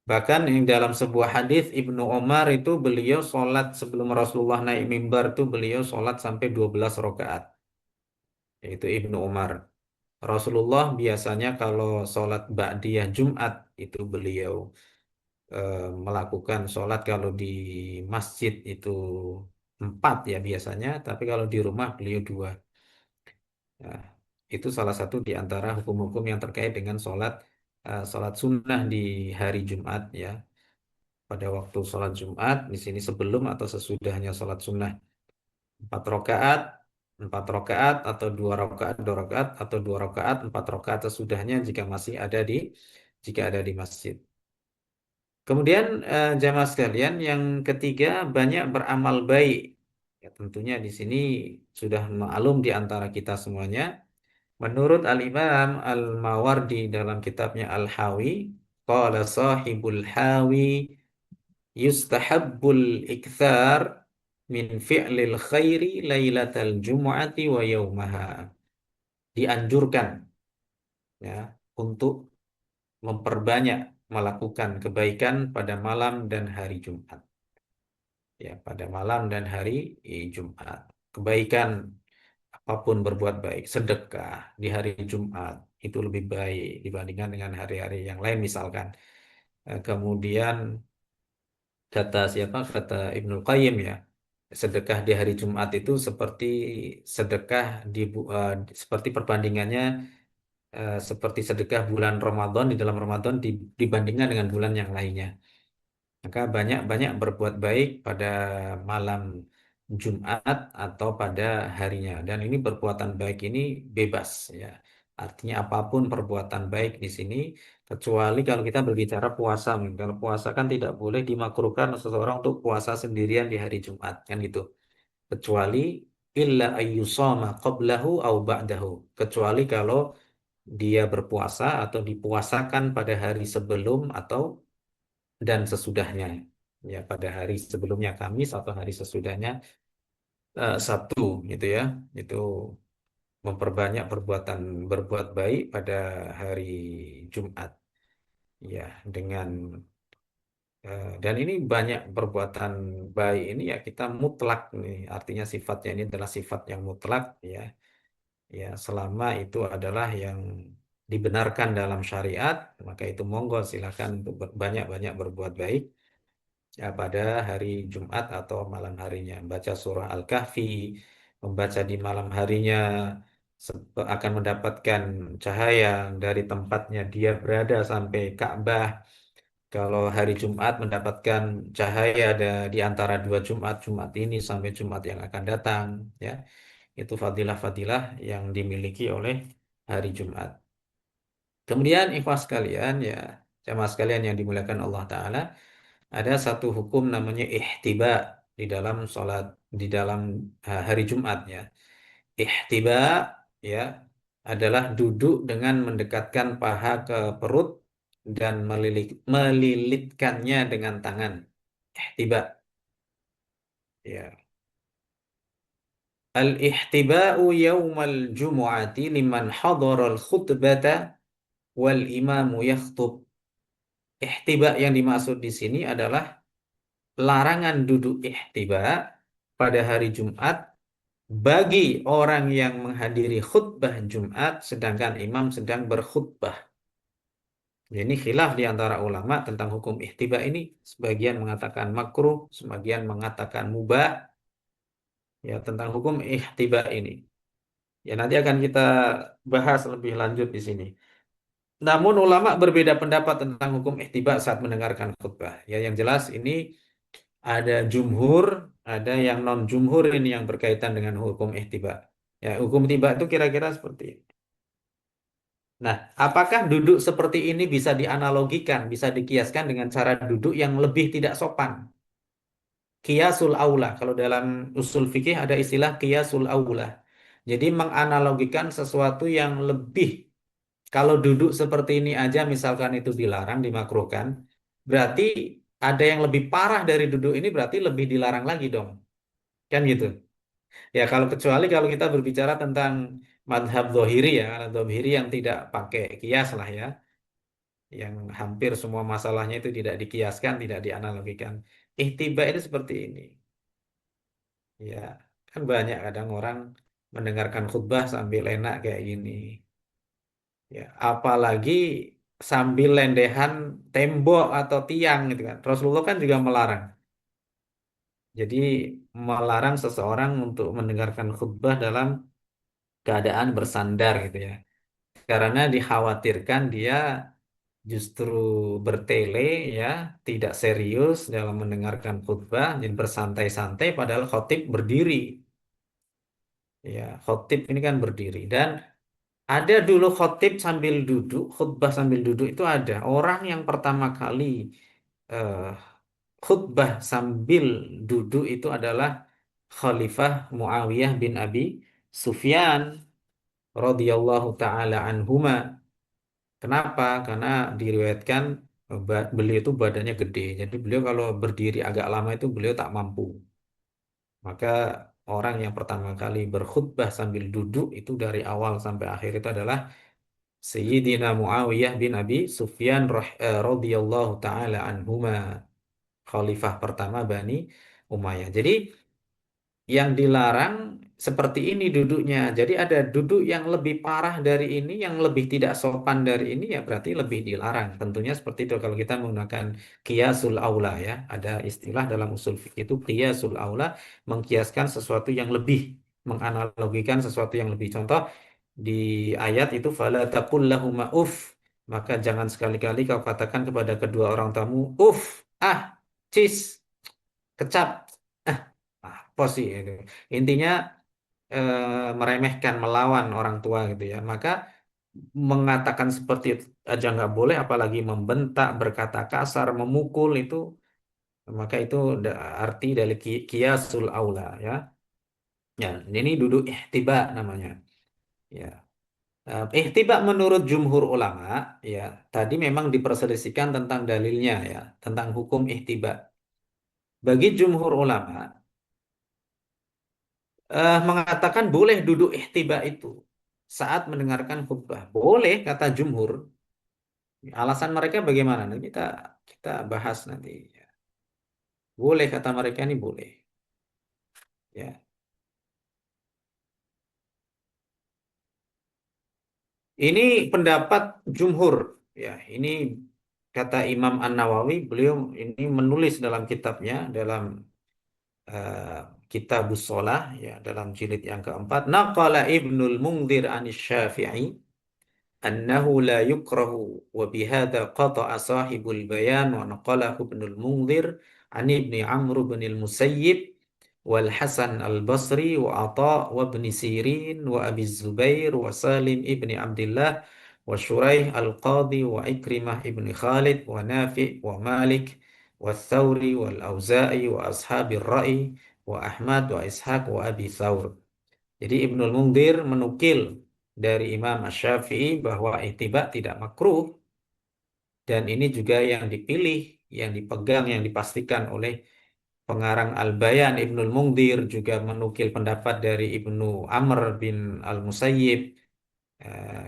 Bahkan yang dalam sebuah hadis Ibnu Umar itu beliau sholat sebelum Rasulullah naik mimbar itu beliau sholat sampai 12 rakaat. Yaitu Ibnu Umar. Rasulullah biasanya kalau sholat ba'diyah Jumat itu beliau melakukan sholat kalau di masjid itu 4 ya biasanya, tapi kalau di rumah beliau 2. Nah, itu salah satu di antara hukum-hukum yang terkait dengan sholat sunnah di hari Jumat ya. Pada waktu sholat Jumat di sini sebelum atau sesudahnya sholat sunnah 4 rakaat 4 rakaat atau 2 rakaat 2 rakaat atau 2 rakaat 4 rakaat sesudahnya jika ada di masjid. Kemudian jamaah sekalian yang ketiga banyak beramal baik. Ya, tentunya di sini sudah maklum di antara kita semuanya. Menurut Al-Imam Al-Mawardi dalam kitabnya Al-Hawi, qala sahibul Hawi yustahabbul ikthar min fi'lil khairi lailatal jumu'ati wa yaumaha. Dianjurkan ya untuk memperbanyak melakukan kebaikan pada malam dan hari Jumat. Ya, pada malam dan hari Jumat. Kebaikan apapun berbuat baik, sedekah di hari Jumat itu lebih baik dibandingkan dengan hari-hari yang lain misalkan. Kemudian kata Ibnul Qayyim ya, sedekah di hari Jumat itu seperti sedekah seperti perbandingannya seperti sedekah bulan Ramadan di dalam Ramadan dibandingkan dengan bulan yang lainnya. Maka banyak-banyak berbuat baik pada malam Jumat atau pada harinya. Dan ini perbuatan baik ini bebas ya. Artinya apapun perbuatan baik di sini kecuali kalau kita berbicara puasa. Kalau puasa kan tidak boleh dimakruhkan seseorang untuk puasa sendirian di hari Jumat kan gitu. Kecuali illa ayyusama qablahu au ba'dahu. Kecuali kalau dia berpuasa atau dipuasakan pada hari sebelum atau dan sesudahnya. Ya, pada hari sebelumnya Kamis atau hari sesudahnya Sabtu gitu ya. Itu memperbanyak berbuat baik pada hari Jumat. Ya, dengan dan ini banyak perbuatan baik ini ya kita mutlak nih. Artinya sifatnya ini adalah sifat yang mutlak ya. Ya, selama itu adalah yang dibenarkan dalam syariat, maka itu monggo silakan untuk banyak-banyak berbuat baik ya, pada hari Jumat atau malam harinya. Baca surah Al-Kahfi, membaca di malam harinya akan mendapatkan cahaya dari tempatnya dia berada sampai Ka'bah. Kalau hari Jumat mendapatkan cahaya di antara 2 Jumat, Jumat ini sampai Jumat yang akan datang, ya. Itu fadilah-fadilah yang dimiliki oleh hari Jumat. Kemudian ikhwas sekalian, ya, jamaah sekalian yang dimuliakan Allah Ta'ala, ada satu hukum namanya ihtiba di dalam hari Jumat ya. Ihtiba ya adalah duduk dengan mendekatkan paha ke perut dan melilitkannya dengan tangan. Ihtiba. Ya. Al-ihtiba'u yawmal jumu'ati liman hadara al-khutbata wal imamu yakhtub. Ihtiba yang dimaksud di sini adalah larangan duduk ihtiba pada hari Jumat bagi orang yang menghadiri khutbah Jumat sedangkan imam sedang berkhutbah. Ini khilaf di antara ulama tentang hukum ihtiba ini. Sebagian mengatakan makruh, sebagian mengatakan mubah. Ya, tentang hukum ihtiba ini. Ya, nanti akan kita bahas lebih lanjut di sini. Namun ulama berbeda pendapat tentang hukum ihtiba saat mendengarkan khutbah. Ya, yang jelas ini ada jumhur, ada yang non jumhur ini yang berkaitan dengan hukum ihtiba. Ya, hukum ihtiba itu kira-kira seperti ini. Nah, apakah duduk seperti ini bisa dianalogikan, bisa dikiaskan dengan cara duduk yang lebih tidak sopan? Qiyasul aula. Kalau dalam usul fikih ada istilah qiyasul aula. Jadi menganalogikan sesuatu yang lebih. Kalau duduk seperti ini aja misalkan itu dilarang, dimakruhkan, berarti ada yang lebih parah dari duduk ini berarti lebih dilarang lagi dong. Kan gitu. Ya kalau kecuali kalau kita berbicara tentang madhab zohiri ya, zohiri yang tidak pakai kias lah ya, yang hampir semua masalahnya itu tidak dikiaskan, tidak dianalogikan. Ihtiba itu seperti ini. Ya, kan banyak kadang orang mendengarkan khutbah sambil enak kayak gini. Ya, apalagi sambil lendehan tembok atau tiang gitu kan. Rasulullah kan juga melarang. Jadi melarang seseorang untuk mendengarkan khutbah dalam keadaan bersandar gitu ya. Karena dikhawatirkan dia justru bertele ya, tidak serius dalam mendengarkan khutbah dan bersantai-santai padahal khotib berdiri. Ya, khotib ini kan berdiri dan ada dulu khotib sambil duduk, khutbah sambil duduk itu ada. Orang yang pertama kali eh, khutbah sambil duduk itu adalah Khalifah Muawiyah bin Abi Sufyan radhiyallahu taala anhuma. Kenapa? Karena diriwayatkan beliau itu badannya gede. Jadi beliau kalau berdiri agak lama itu beliau tak mampu. Maka orang yang pertama kali berkhutbah sambil duduk itu dari awal sampai akhir itu adalah Sayyidina Muawiyah bin Abi Sufyan radhiyallahu taala anhuma, khalifah pertama Bani Umayyah. Jadi yang dilarang seperti ini duduknya. Jadi ada duduk yang lebih parah dari ini, yang lebih tidak sopan dari ini, ya berarti lebih dilarang. Tentunya seperti itu kalau kita menggunakan qiyasul aula ya. Ada istilah dalam usul fikih itu qiyasul aula, mengkiaskan sesuatu yang lebih, menganalogikan sesuatu yang lebih. Contoh di ayat itu fala taqul lahuma uff, maka jangan sekali-kali kau katakan kepada kedua orang tamu uff, ah, cis, kecap. Apa sih itu? Intinya meremehkan, melawan orang tua gitu ya. Maka mengatakan seperti itu aja nggak boleh, apalagi membentak, berkata kasar, memukul itu, maka itu arti dari kiasul aula ya. Ya, ini duduk ihtiba namanya. Ya. Ihtiba menurut jumhur ulama ya, tadi memang diperselisihkan tentang dalilnya ya, tentang hukum ihtiba. Bagi jumhur ulama mengatakan boleh duduk ihtiba itu saat mendengarkan khutbah. Boleh kata jumhur. Alasan mereka bagaimana? Nanti kita bahas nanti. Boleh kata mereka ini boleh. Ya. Ini pendapat jumhur. Ya, ini kata Imam An-Nawawi, beliau ini menulis dalam kitabnya dalam uh, Kitabus Shalah ya dalam jilid yang keempat. Naqala Ibnul Mungdhir anis Syafi'i أنه لا يكره وبهذا قطع صاحب البيان ونقله ابن المنذر عن ابن عمرو بن المسيب والحسن البصري وعطاء وابن سيرين وأبي الزبير وسالم ابن عبد الله وشريح القاضي وعكرمة ابن خالد ونافع ومالك والثوري والأوزاعي وأصحاب الرأي وأحمد وإسحاق وأبي ثور. Jadi Ibnul Mungdhir menukil dari Imam Asy-Syafi'i bahwa ittiba tidak makruh dan ini juga yang dipilih, yang dipegang, yang dipastikan oleh pengarang Al-Bayan. Ibnul Mungdhir juga menukil pendapat dari Ibnu Amr bin Al-Musayyib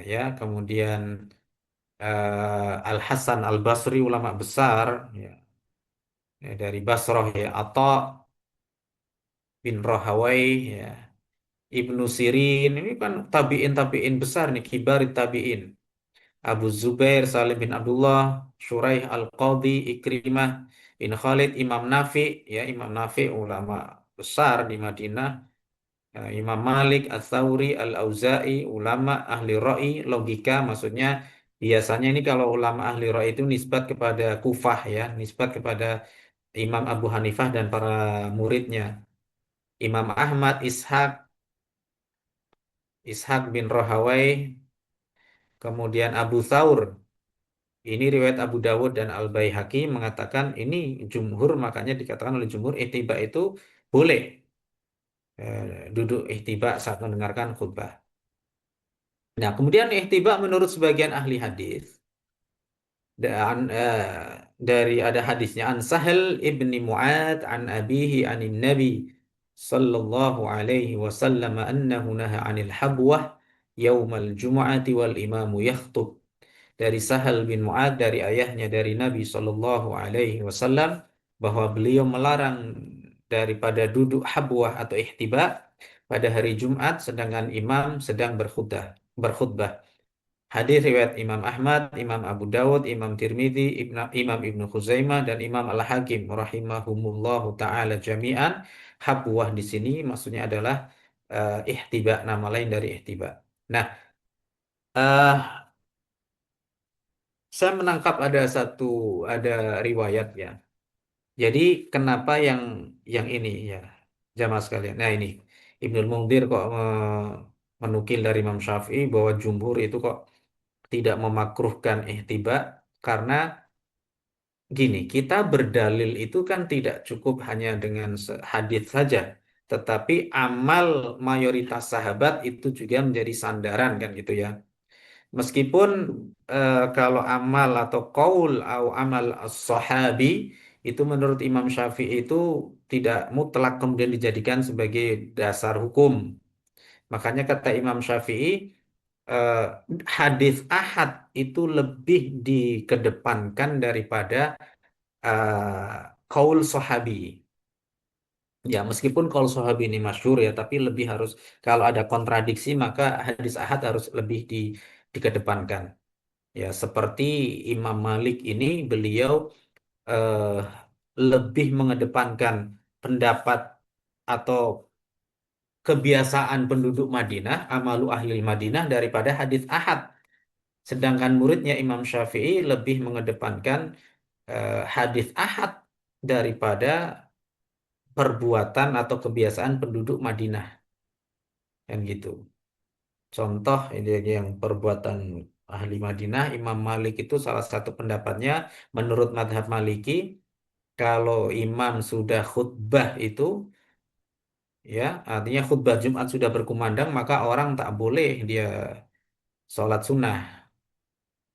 ya, kemudian Al-Hasan Al-Basri ulama besar ya. dari Basrah ya, Atha bin Rahawai ya, Ibnu Sirin ini kan tabiin besar nih, kibar tabiin. Abu Zubair, Salim bin Abdullah, Shuraih Al-Qadhi, Ikrimah bin Khalid, Imam Nafi, ya Imam Nafi ulama besar di Madinah, ya, Imam Malik, Ats-Tsauri, Al-Auza'i, ulama ahli ra'i, logika maksudnya biasanya ini kalau ulama ahli ra'i itu nisbat kepada Kufah ya, nisbat kepada Imam Abu Hanifah dan para muridnya. Imam Ahmad, Ishaq bin Rahawai, kemudian Abu Tsaur. Ini riwayat Abu Dawud dan Al-Baihaqi mengatakan ini jumhur, makanya dikatakan oleh jumhur ihtiba itu boleh, duduk ihtiba saat mendengarkan khutbah. Nah, kemudian ihtiba menurut sebagian ahli hadis dan dari ada hadisnya an Sahal ibni Mu'ad an abihi anin Nabi sallallahu alaihi wasallam annahu naha anil habwah yaumal jumu'ati wal imamu yakhtub. Dari Sahal bin Mu'ad dari ayahnya dari Nabi Shallallahu Alaihi Wasallam bahwa beliau melarang daripada duduk habwah atau ihtiba pada hari Jumat sedangkan imam sedang berkhutbah. Hadis riwayat Imam Ahmad, Imam Abu Dawud, Imam Tirmidzi, Imam Ibnu Khuzaimah dan Imam Al-Hakim rahimahumullahu taala jami'an. Habwah di sini maksudnya adalah ihtiba, nama lain dari ihtiba. Nah, eh saya menangkap ada riwayat ya. Jadi kenapa yang ini ya, jamaah sekalian. Nah ini Ibnul Munzir kok menukil dari Imam Syafi'i bahwa jumhur itu kok tidak memakruhkan ihtiba karena gini, kita berdalil itu kan tidak cukup hanya dengan hadis saja, tetapi amal mayoritas sahabat itu juga menjadi sandaran kan gitu ya. Meskipun kalau amal atau qaul atau amal as-sahabi itu menurut Imam Syafi'i itu tidak mutlak kemudian dijadikan sebagai dasar hukum. Makanya kata Imam Syafi'i eh, hadis ahad itu lebih dikedepankan daripada qaul sahabi. Ya, meskipun qaul sahabi ini masyhur ya, tapi lebih harus kalau ada kontradiksi maka hadis ahad harus lebih dikedepankan. Ya, seperti Imam Malik ini beliau eh, lebih mengedepankan pendapat atau kebiasaan penduduk Madinah, amalu ahli Madinah daripada hadis ahad. Sedangkan muridnya Imam Syafi'i lebih mengedepankan hadis ahad daripada perbuatan atau kebiasaan penduduk Madinah. Kan gitu. Contoh ini yang perbuatan ahli Madinah, Imam Malik itu salah satu pendapatnya menurut madhab Maliki, kalau imam sudah khutbah itu, ya artinya khutbah Jumat sudah berkumandang, maka orang tak boleh dia sholat sunnah.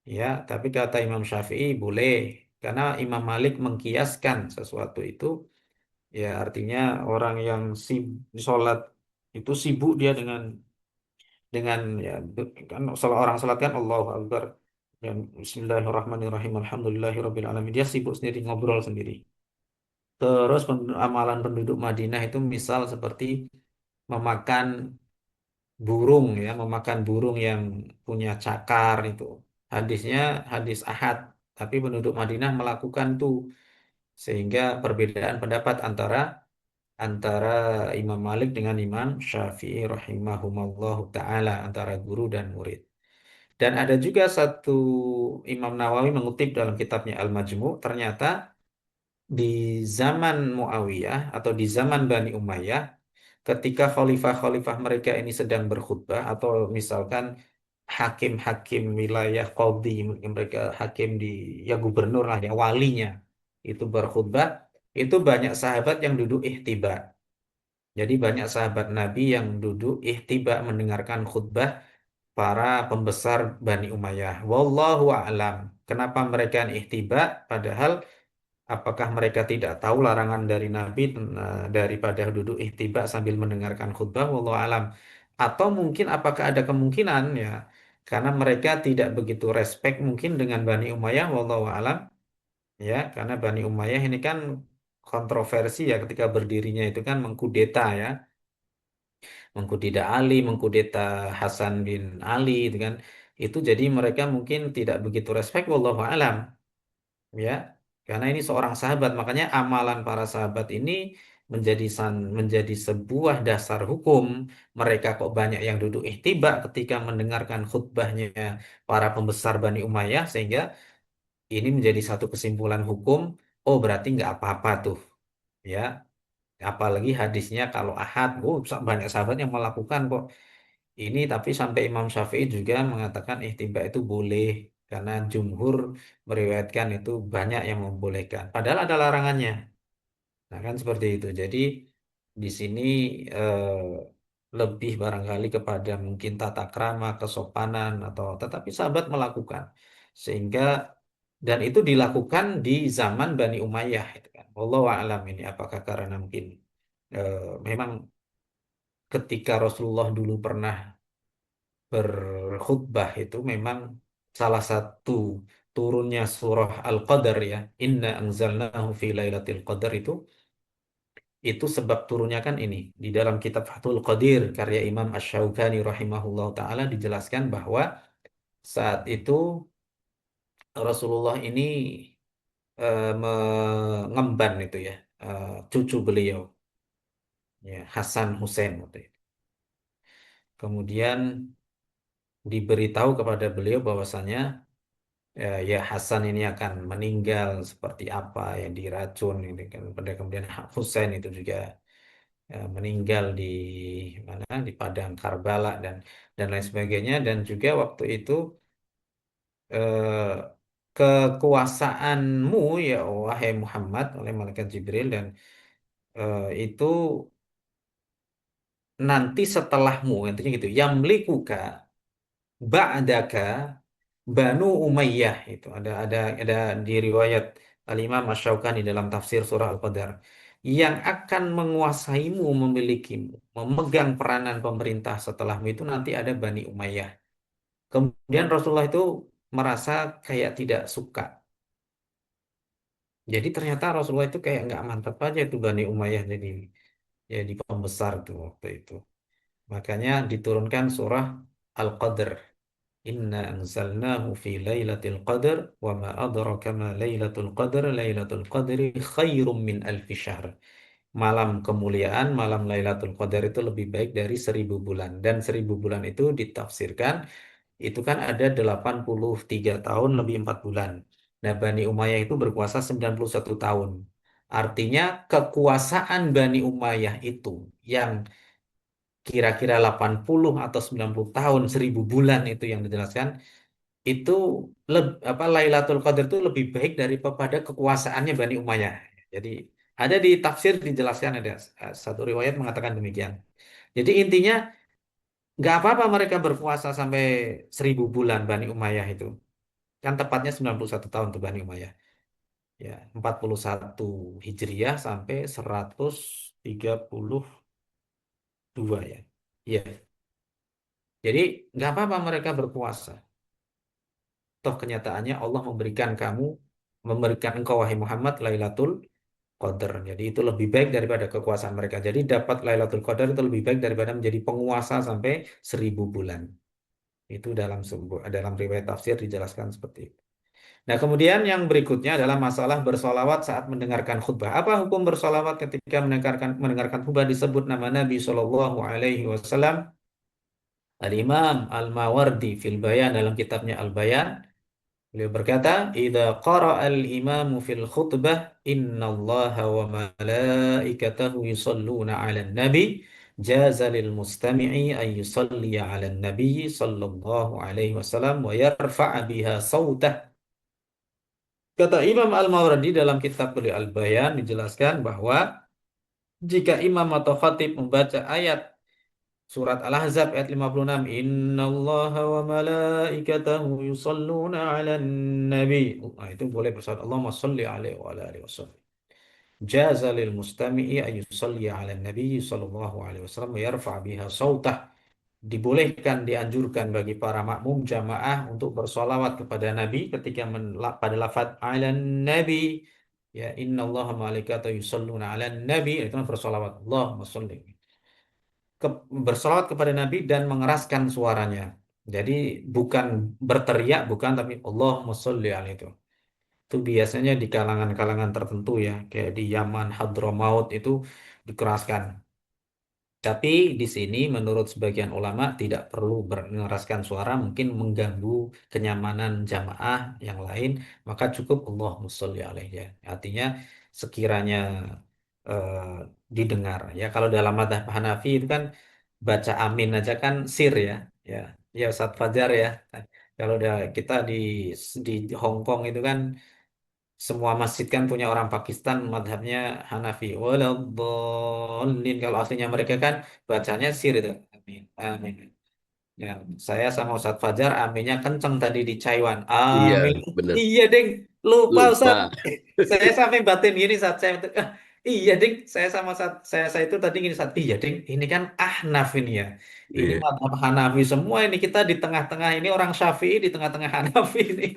Ya, tapi kata Imam Syafi'i boleh, karena Imam Malik mengkiaskan sesuatu itu, ya artinya orang yang sholat itu sibuk dia dengan ya kan orang salat kan Allahu Akbar dan Bismillahirrahmanirrahim Alhamdulillahirabbil alamin, dia sibuk sendiri ngobrol sendiri. Terus amalan penduduk Madinah itu misal seperti memakan memakan burung yang punya cakar itu. Hadisnya hadis ahad, tapi penduduk Madinah melakukan tuh, sehingga perbedaan pendapat antara antara Imam Malik dengan Imam Syafi'i rahimahumallahu taala, antara guru dan murid. Dan ada juga satu, Imam Nawawi mengutip dalam kitabnya Al-Majmu', ternyata di zaman Muawiyah atau di zaman Bani Umayyah, ketika khalifah-khalifah mereka ini sedang berkhutbah, atau misalkan hakim-hakim wilayah qadhi, mereka hakim di ya gubernur lah ya, walinya itu berkhutbah, itu banyak sahabat yang duduk ihtiba. Jadi banyak sahabat Nabi yang duduk ihtiba mendengarkan khutbah para pembesar Bani Umayyah. Wallahu a'lam. Kenapa mereka ihtiba? Padahal apakah mereka tidak tahu larangan dari Nabi daripada duduk ihtiba sambil mendengarkan khutbah? Wallahu a'lam. Atau mungkin apakah ada kemungkinan ya karena mereka tidak begitu respect mungkin dengan Bani Umayyah, wallahu a'lam, ya karena Bani Umayyah ini kan kontroversi ya ketika berdirinya itu kan mengkudeta ya, mengkudeta Ali, mengkudeta Hasan bin Ali itu kan. Itu jadi mereka mungkin tidak begitu respect wallahu alam ya. Karena ini seorang sahabat, makanya amalan para sahabat ini menjadi sebuah dasar hukum. Mereka kok banyak yang duduk ihtiba ketika mendengarkan khutbahnya para pembesar Bani Umayyah sehingga ini menjadi satu kesimpulan hukum. Oh berarti nggak apa-apa tuh ya. Apalagi hadisnya kalau ahad, oh banyak sahabat yang melakukan kok ini. Tapi sampai Imam Syafi'i juga mengatakan ihtiba itu boleh karena jumhur meriwayatkan itu banyak yang membolehkan. Padahal ada larangannya. Nah kan seperti itu. Jadi di sini lebih barangkali kepada mungkin tata krama, kesopanan atau tetapi sahabat melakukan sehingga dan itu dilakukan di zaman Bani Umayyah itu kan. Wallahu a'lam ini apakah karena mungkin eh, memang ketika Rasulullah dulu pernah berkhutbah itu memang salah satu turunnya surah Al-Qadar ya. Inna anzalnahu fi lailatul qadar itu sebab turunnya kan ini di dalam kitab Fathul Qadir karya Imam Asy-Syaukani rahimahullah taala dijelaskan bahwa saat itu Rasulullah ini mengemban itu ya cucu beliau ya Hasan Hussein waktu itu. Kemudian diberitahu kepada beliau bahwasanya ya Hasan ini akan meninggal seperti apa yang diracun ini kan. Pada kemudian Hussein itu juga meninggal di mana di Padang Karbala dan lain sebagainya dan juga waktu itu eh, kekuasaanmu ya wahai Muhammad oleh malaikat Jibril dan itu nanti setelahmu intinya gitu yamlikuka ba'daka Banu Umayyah itu ada di riwayat Al-Imam Asy-Syaukani dalam tafsir surah Al-Qadar yang akan menguasaimu memilikimu memegang peranan pemerintah setelahmu itu nanti ada Bani Umayyah. Kemudian Rasulullah itu merasa kayak tidak suka. Jadi ternyata Rasulullah itu kayak nggak mantap aja itu Bani Umayyah jadi pembesar tuh waktu itu. Makanya diturunkan surah Al-Qadr. Inna anzalnahu fi lailatul qadr wa ma adraka ma lailatul qadr lailatul qadri khairum min alfi syahr. Malam kemuliaan, malam Lailatul Qadar itu lebih baik dari 1.000 bulan. Dan 1.000 bulan itu ditafsirkan, itu kan ada 83 tahun lebih 4 bulan. Nah, Bani Umayyah itu berkuasa 91 tahun. Artinya kekuasaan Bani Umayyah itu yang kira-kira 80 atau 90 tahun, 1.000 bulan itu yang dijelaskan, itu Lailatul Qadar itu lebih baik daripada kekuasaannya Bani Umayyah. Jadi ada di tafsir dijelaskan ada satu riwayat mengatakan demikian. Jadi intinya nggak apa-apa mereka berpuasa sampai 1.000 bulan Bani Umayyah itu. Kan tepatnya 91 tahun tuh Bani Umayyah. Ya, 41 Hijriah sampai 132 ya. Iya. Jadi nggak apa-apa mereka berpuasa. Toh kenyataannya Allah memberikan engkau wahai Muhammad Lailatul Qadar. Jadi itu lebih baik daripada kekuasaan mereka. Jadi dapat Lailatul Qadar itu lebih baik daripada menjadi penguasa sampai 1.000 bulan. Itu dalam riwayat tafsir dijelaskan seperti itu. Nah, kemudian yang berikutnya adalah masalah bersolawat saat mendengarkan khutbah. Apa hukum bersolawat ketika mendengarkan khutbah disebut nama Nabi Shallallahu Alaihi Wasallam? Al-Imam Al-Mawardi fil Bayan dalam kitabnya Al-Bayan beliau berkata, "Idza qara'a al-imamu fil khutbah, innallaha wa malaikatahu yusholluna 'alan nabi, jaza lil mustami'i an yusalli 'alan nabi sallallahu alaihi wasallam wa yarfa'a biha sautah." Kata Imam Al-Mawardi dalam kitab beliau Al-Bayan dijelaskan bahwa jika imam atau khatib membaca ayat Surat Al-Ahzab ayat 56. Innallaha wa malaikatahu yusalluna 'alan nabi. Nah, itu boleh bersolat Allahumma shalli alaihi wa ala alihi wasallam. Jaza lil mustami'i ay yusalli 'alan nabi sallallahu alaihi wasallam wa yarfa' biha sautah. Dibolehkan, dianjurkan bagi para makmum jamaah untuk bersolawat kepada Nabi ketika pada lafaz 'alan nabi Ya, innallaha malaikatahu yusholluna 'alan nabi, itu kan bersolawat. Allahumma sholli. Bersolawat kepada Nabi dan mengeraskan suaranya. Jadi bukan berteriak, bukan, tapi Allahumma sholli alaihi itu. Itu biasanya di kalangan-kalangan tertentu ya, kayak di Yaman, Hadramaut itu dikeraskan. Tapi di sini menurut sebagian ulama tidak perlu mengeraskan suara, mungkin mengganggu kenyamanan jamaah yang lain, maka cukup Allahumma sholli alaihi. Ya. Artinya sekiranya eh, didengar. Ya kalau dalam madzhab Hanafi itu kan baca amin aja kan sir ya. Ya, ya Ustaz Fajar ya. Kalau udah kita di Hong Kong itu kan semua masjid kan punya orang Pakistan madhabnya Hanafi. Waladhdallin. Kalau aslinya mereka kan bacanya sir itu. Amin. Amin. Ya, saya sama Ustadz Fajar aminnya kenceng tadi di Taiwan. Iya, Amin. bener. Iya, Ding. Lupa Ustadz. Lupa. Saya sampai batin gini saat saya iya, Ding. Saya sama saat saya itu tadi gini saat iya, Ding. Ini kan Ahnaf ini ya. Ini Iya. madhab Hanafi semua ini kita di tengah-tengah ini orang Syafi'i di tengah-tengah Hanafi ini.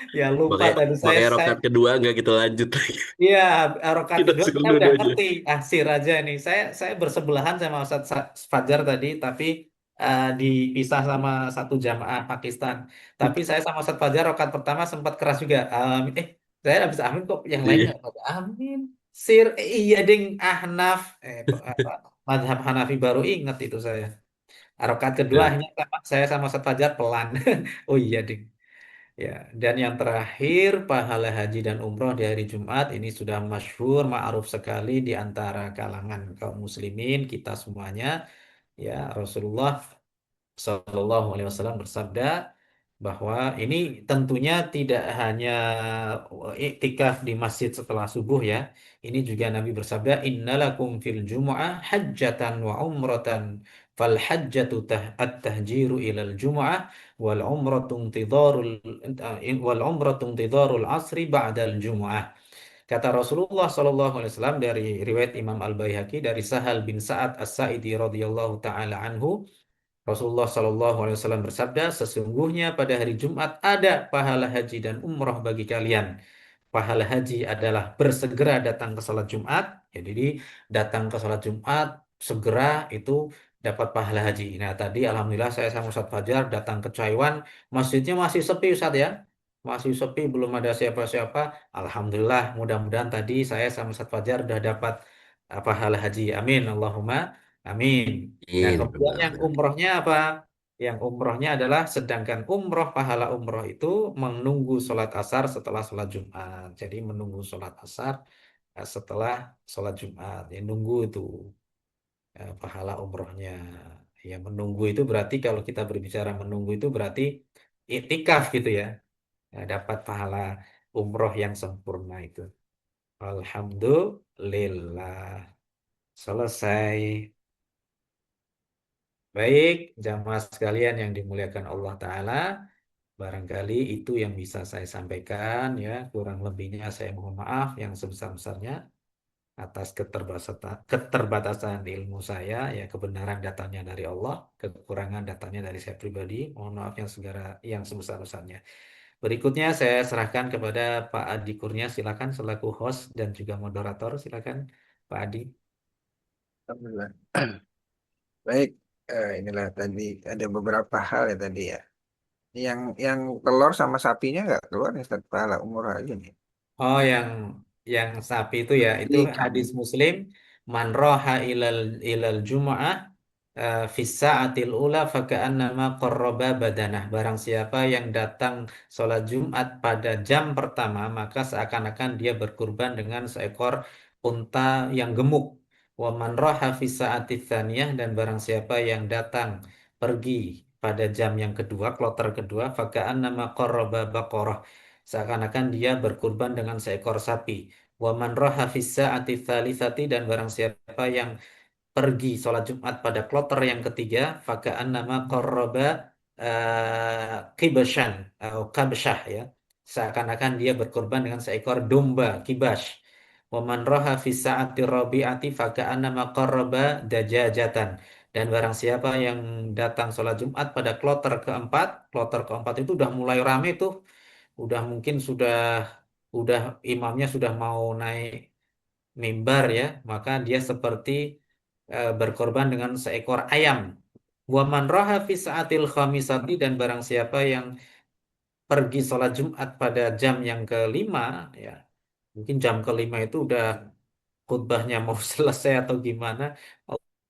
Ya lupa Makanya, tadi makanya saya rokat kedua nggak kita lanjut lagi. iya, rokat Kita kedua single saya udah dua-duanya. ngerti. Sir aja nih. Saya bersebelahan sama Ustadz Fajar tadi, tapi dipisah sama satu jamaah Pakistan. Tapi saya sama Ustadz Fajar rokat pertama sempat keras juga. Saya habis amin kok yang lain Iya. nggak pada amin. Sir, iya ding Ahnaf. Apa, Madhab Hanafi baru ingat itu saya. Rokat kedua Nah, akhirnya saya sama Ustadz Fajar pelan. Oh iya ding. Ya, dan yang terakhir pahala haji dan umroh di hari Jumat ini sudah masyhur, ma'ruf sekali di antara kalangan kaum muslimin kita semuanya. Ya, Rasulullah Shallallahu Alaihi Wasallam bersabda bahwa ini tentunya tidak hanya iktikaf di masjid setelah subuh ya. Ini juga Nabi bersabda, Innalakum fil jumu'ah hajjatan wa umratan. Fal hajjatu at-tahjiru ilal jumu'ah wal umratu intidharul asri ba'dal jumu'ah. Kata Rasulullah SAW dari riwayat Imam Al-Baihaqi dari Sahal bin Sa'ad As-Sa'idi radhiyallahu taala anhu, Rasulullah SAW bersabda, sesungguhnya pada hari Jumat ada pahala haji dan umroh bagi kalian. Pahala haji adalah bersegera datang ke salat Jumat. Ya, jadi datang ke salat Jumat segera itu dapat pahala haji. Nah tadi Alhamdulillah saya sama Ustadz Fajar datang ke Taiwan, masjidnya masih sepi Ustadz ya. Masih sepi, belum ada siapa-siapa. Alhamdulillah, mudah-mudahan tadi saya sama Ustadz Fajar udah dapat pahala haji. Amin. Allahumma amin. Nah, in, kemudian yang benar-benar. umrohnya apa? Yang umrohnya adalah sedangkan umroh, pahala umroh itu menunggu sholat asar setelah sholat Jumat. Jadi menunggu sholat asar setelah sholat Jumat. Ya, nunggu itu pahala umrohnya. Ya, menunggu itu berarti kalau kita berbicara menunggu itu berarti iktikaf gitu ya. Ya, dapat pahala umroh yang sempurna itu. Alhamdulillah. Selesai. Baik, jamaah sekalian yang dimuliakan Allah Ta'ala, barangkali itu yang bisa saya sampaikan ya. Kurang lebihnya saya mohon maaf yang sebesar-besarnya atas keterbatasan ilmu saya. Ya, kebenaran datanya dari Allah, kekurangan datanya dari saya pribadi. Mohon maaf yang segera yang sebesar-besarnya. Berikutnya saya serahkan kepada Pak Adi Kurnia, silakan selaku host dan juga moderator, silakan Pak Adi. Alhamdulillah. Baik, inilah tadi ada beberapa hal ya tadi ya. Yang telur sama sapinya nggak keluar nih Ustaz, pahala umur aja nih. Oh, yang sapi itu ya, itu Iya. hadis Muslim, man roha ilal jumu'ah fi sa'atil ula faka'annama qarraba badanah. Barang siapa yang datang sholat Jumat pada jam pertama, maka seakan-akan dia berkurban dengan seekor unta yang gemuk. Wa man roha fi sa'atil thaniyah, dan barang siapa yang datang pergi pada jam yang kedua, kloter kedua, faka'annama qarraba baqarah, seakan-akan dia berkurban dengan seekor sapi. Wa man raha fis sa'ati tsalitsati, dan barang siapa yang pergi sholat Jumat pada kloter yang ketiga, faka'annama qarraba kibashan atau kabsyah ya. Seakan-akan dia berkorban dengan seekor domba kibas. Wa man raha fis sa'ati rabi'ati faka'annama qarraba dajajatan. Dan barang siapa yang datang sholat Jumat pada kloter keempat itu udah mulai rame tuh, udah mungkin sudah udah imamnya sudah mau naik mimbar ya, maka dia seperti berkorban dengan seekor ayam. Wa man raha fi sa'atil khamisati, dan barang siapa yang pergi sholat Jumat pada jam yang kelima, ya mungkin jam kelima itu udah khutbahnya mau selesai atau gimana,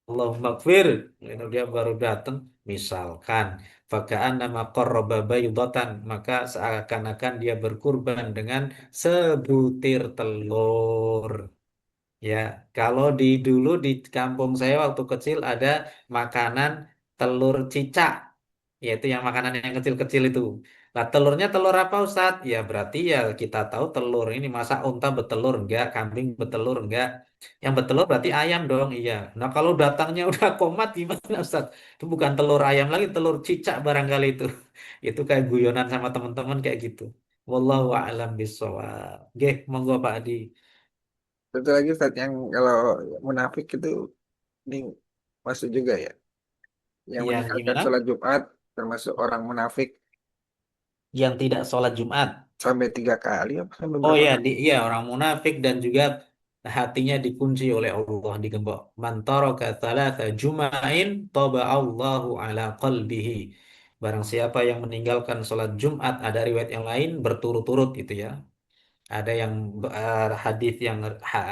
Allahumma gfir, itu dia baru datang, misalkan fakaan nama qarraba baydatan, maka seakan-akan dia berkurban dengan sebutir telur. Ya, kalau dulu di kampung saya waktu kecil ada makanan telur cicak, yaitu yang makanan yang kecil-kecil itu. Nah, telurnya telur apa Ustadz? Ya berarti ya kita tahu telur ini, masa unta betelur enggak, kambing betelur enggak. Yang betelur berarti ayam dong, iya. Nah, kalau datangnya udah komat gimana Ustadz? Itu bukan telur ayam lagi, telur cicak barangkali itu. Itu kayak guyonan sama teman-teman kayak gitu. Wallahu a'lam bishawab. Oke, monggo Pak Adi. Satu lagi Ustaz, yang kalau munafik itu ini masuk juga ya. Yang Yang meninggalkan gimana? sholat Jumat termasuk orang munafik Yang tidak sholat Jumat. sampai 3 kali apa sampai Oh berapa ya, kali? iya, orang munafik dan juga hatinya dikunci oleh Allah, digembok. Man taraka thalatha juma'in Allahu ala qalbihi. Barang siapa yang meninggalkan sholat Jumat, ada riwayat yang lain berturut-turut itu ya. Ada yang hadis yang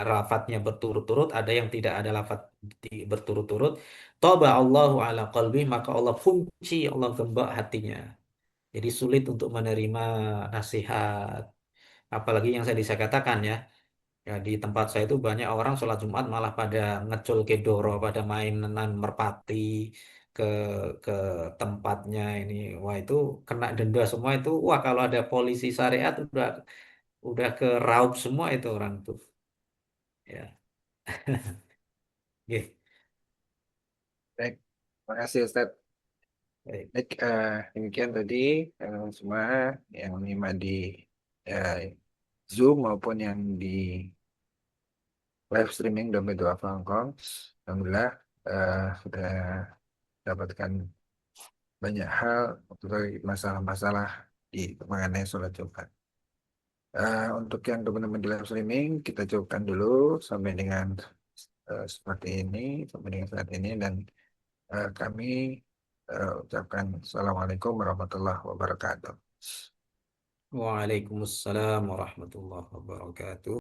lafadznya berturut-turut, ada yang tidak ada lafadz berturut-turut. Allahu ala qalbi, maka Allah kunci, Allah gembok hatinya. Jadi sulit untuk menerima nasihat. Apalagi yang saya katakan ya, ya di tempat saya itu banyak orang sholat Jumat malah pada ngecul kedoro, pada mainan merpati ke ke tempatnya ini. Wah itu kena denda semua itu. Wah kalau ada polisi syariat udah ke raup semua itu orang tuh. Ya, oke. Baik, terima kasih Ustaz. Baik. Baik, demikian tadi semua yang menyimak di eh, Zoom maupun yang di live streaming Dompet Duafa Hongkong. Alhamdulillah sudah dapatkan banyak hal dari masalah-masalah di mengenai sholat Jumat. Untuk yang teman-teman di live streaming, kita cukupkan dulu sampai dengan seperti ini, sampai dengan saat ini, dan kami ucapkan Assalamualaikum warahmatullahi wabarakatuh. Waalaikumsalam warahmatullahi wabarakatuh.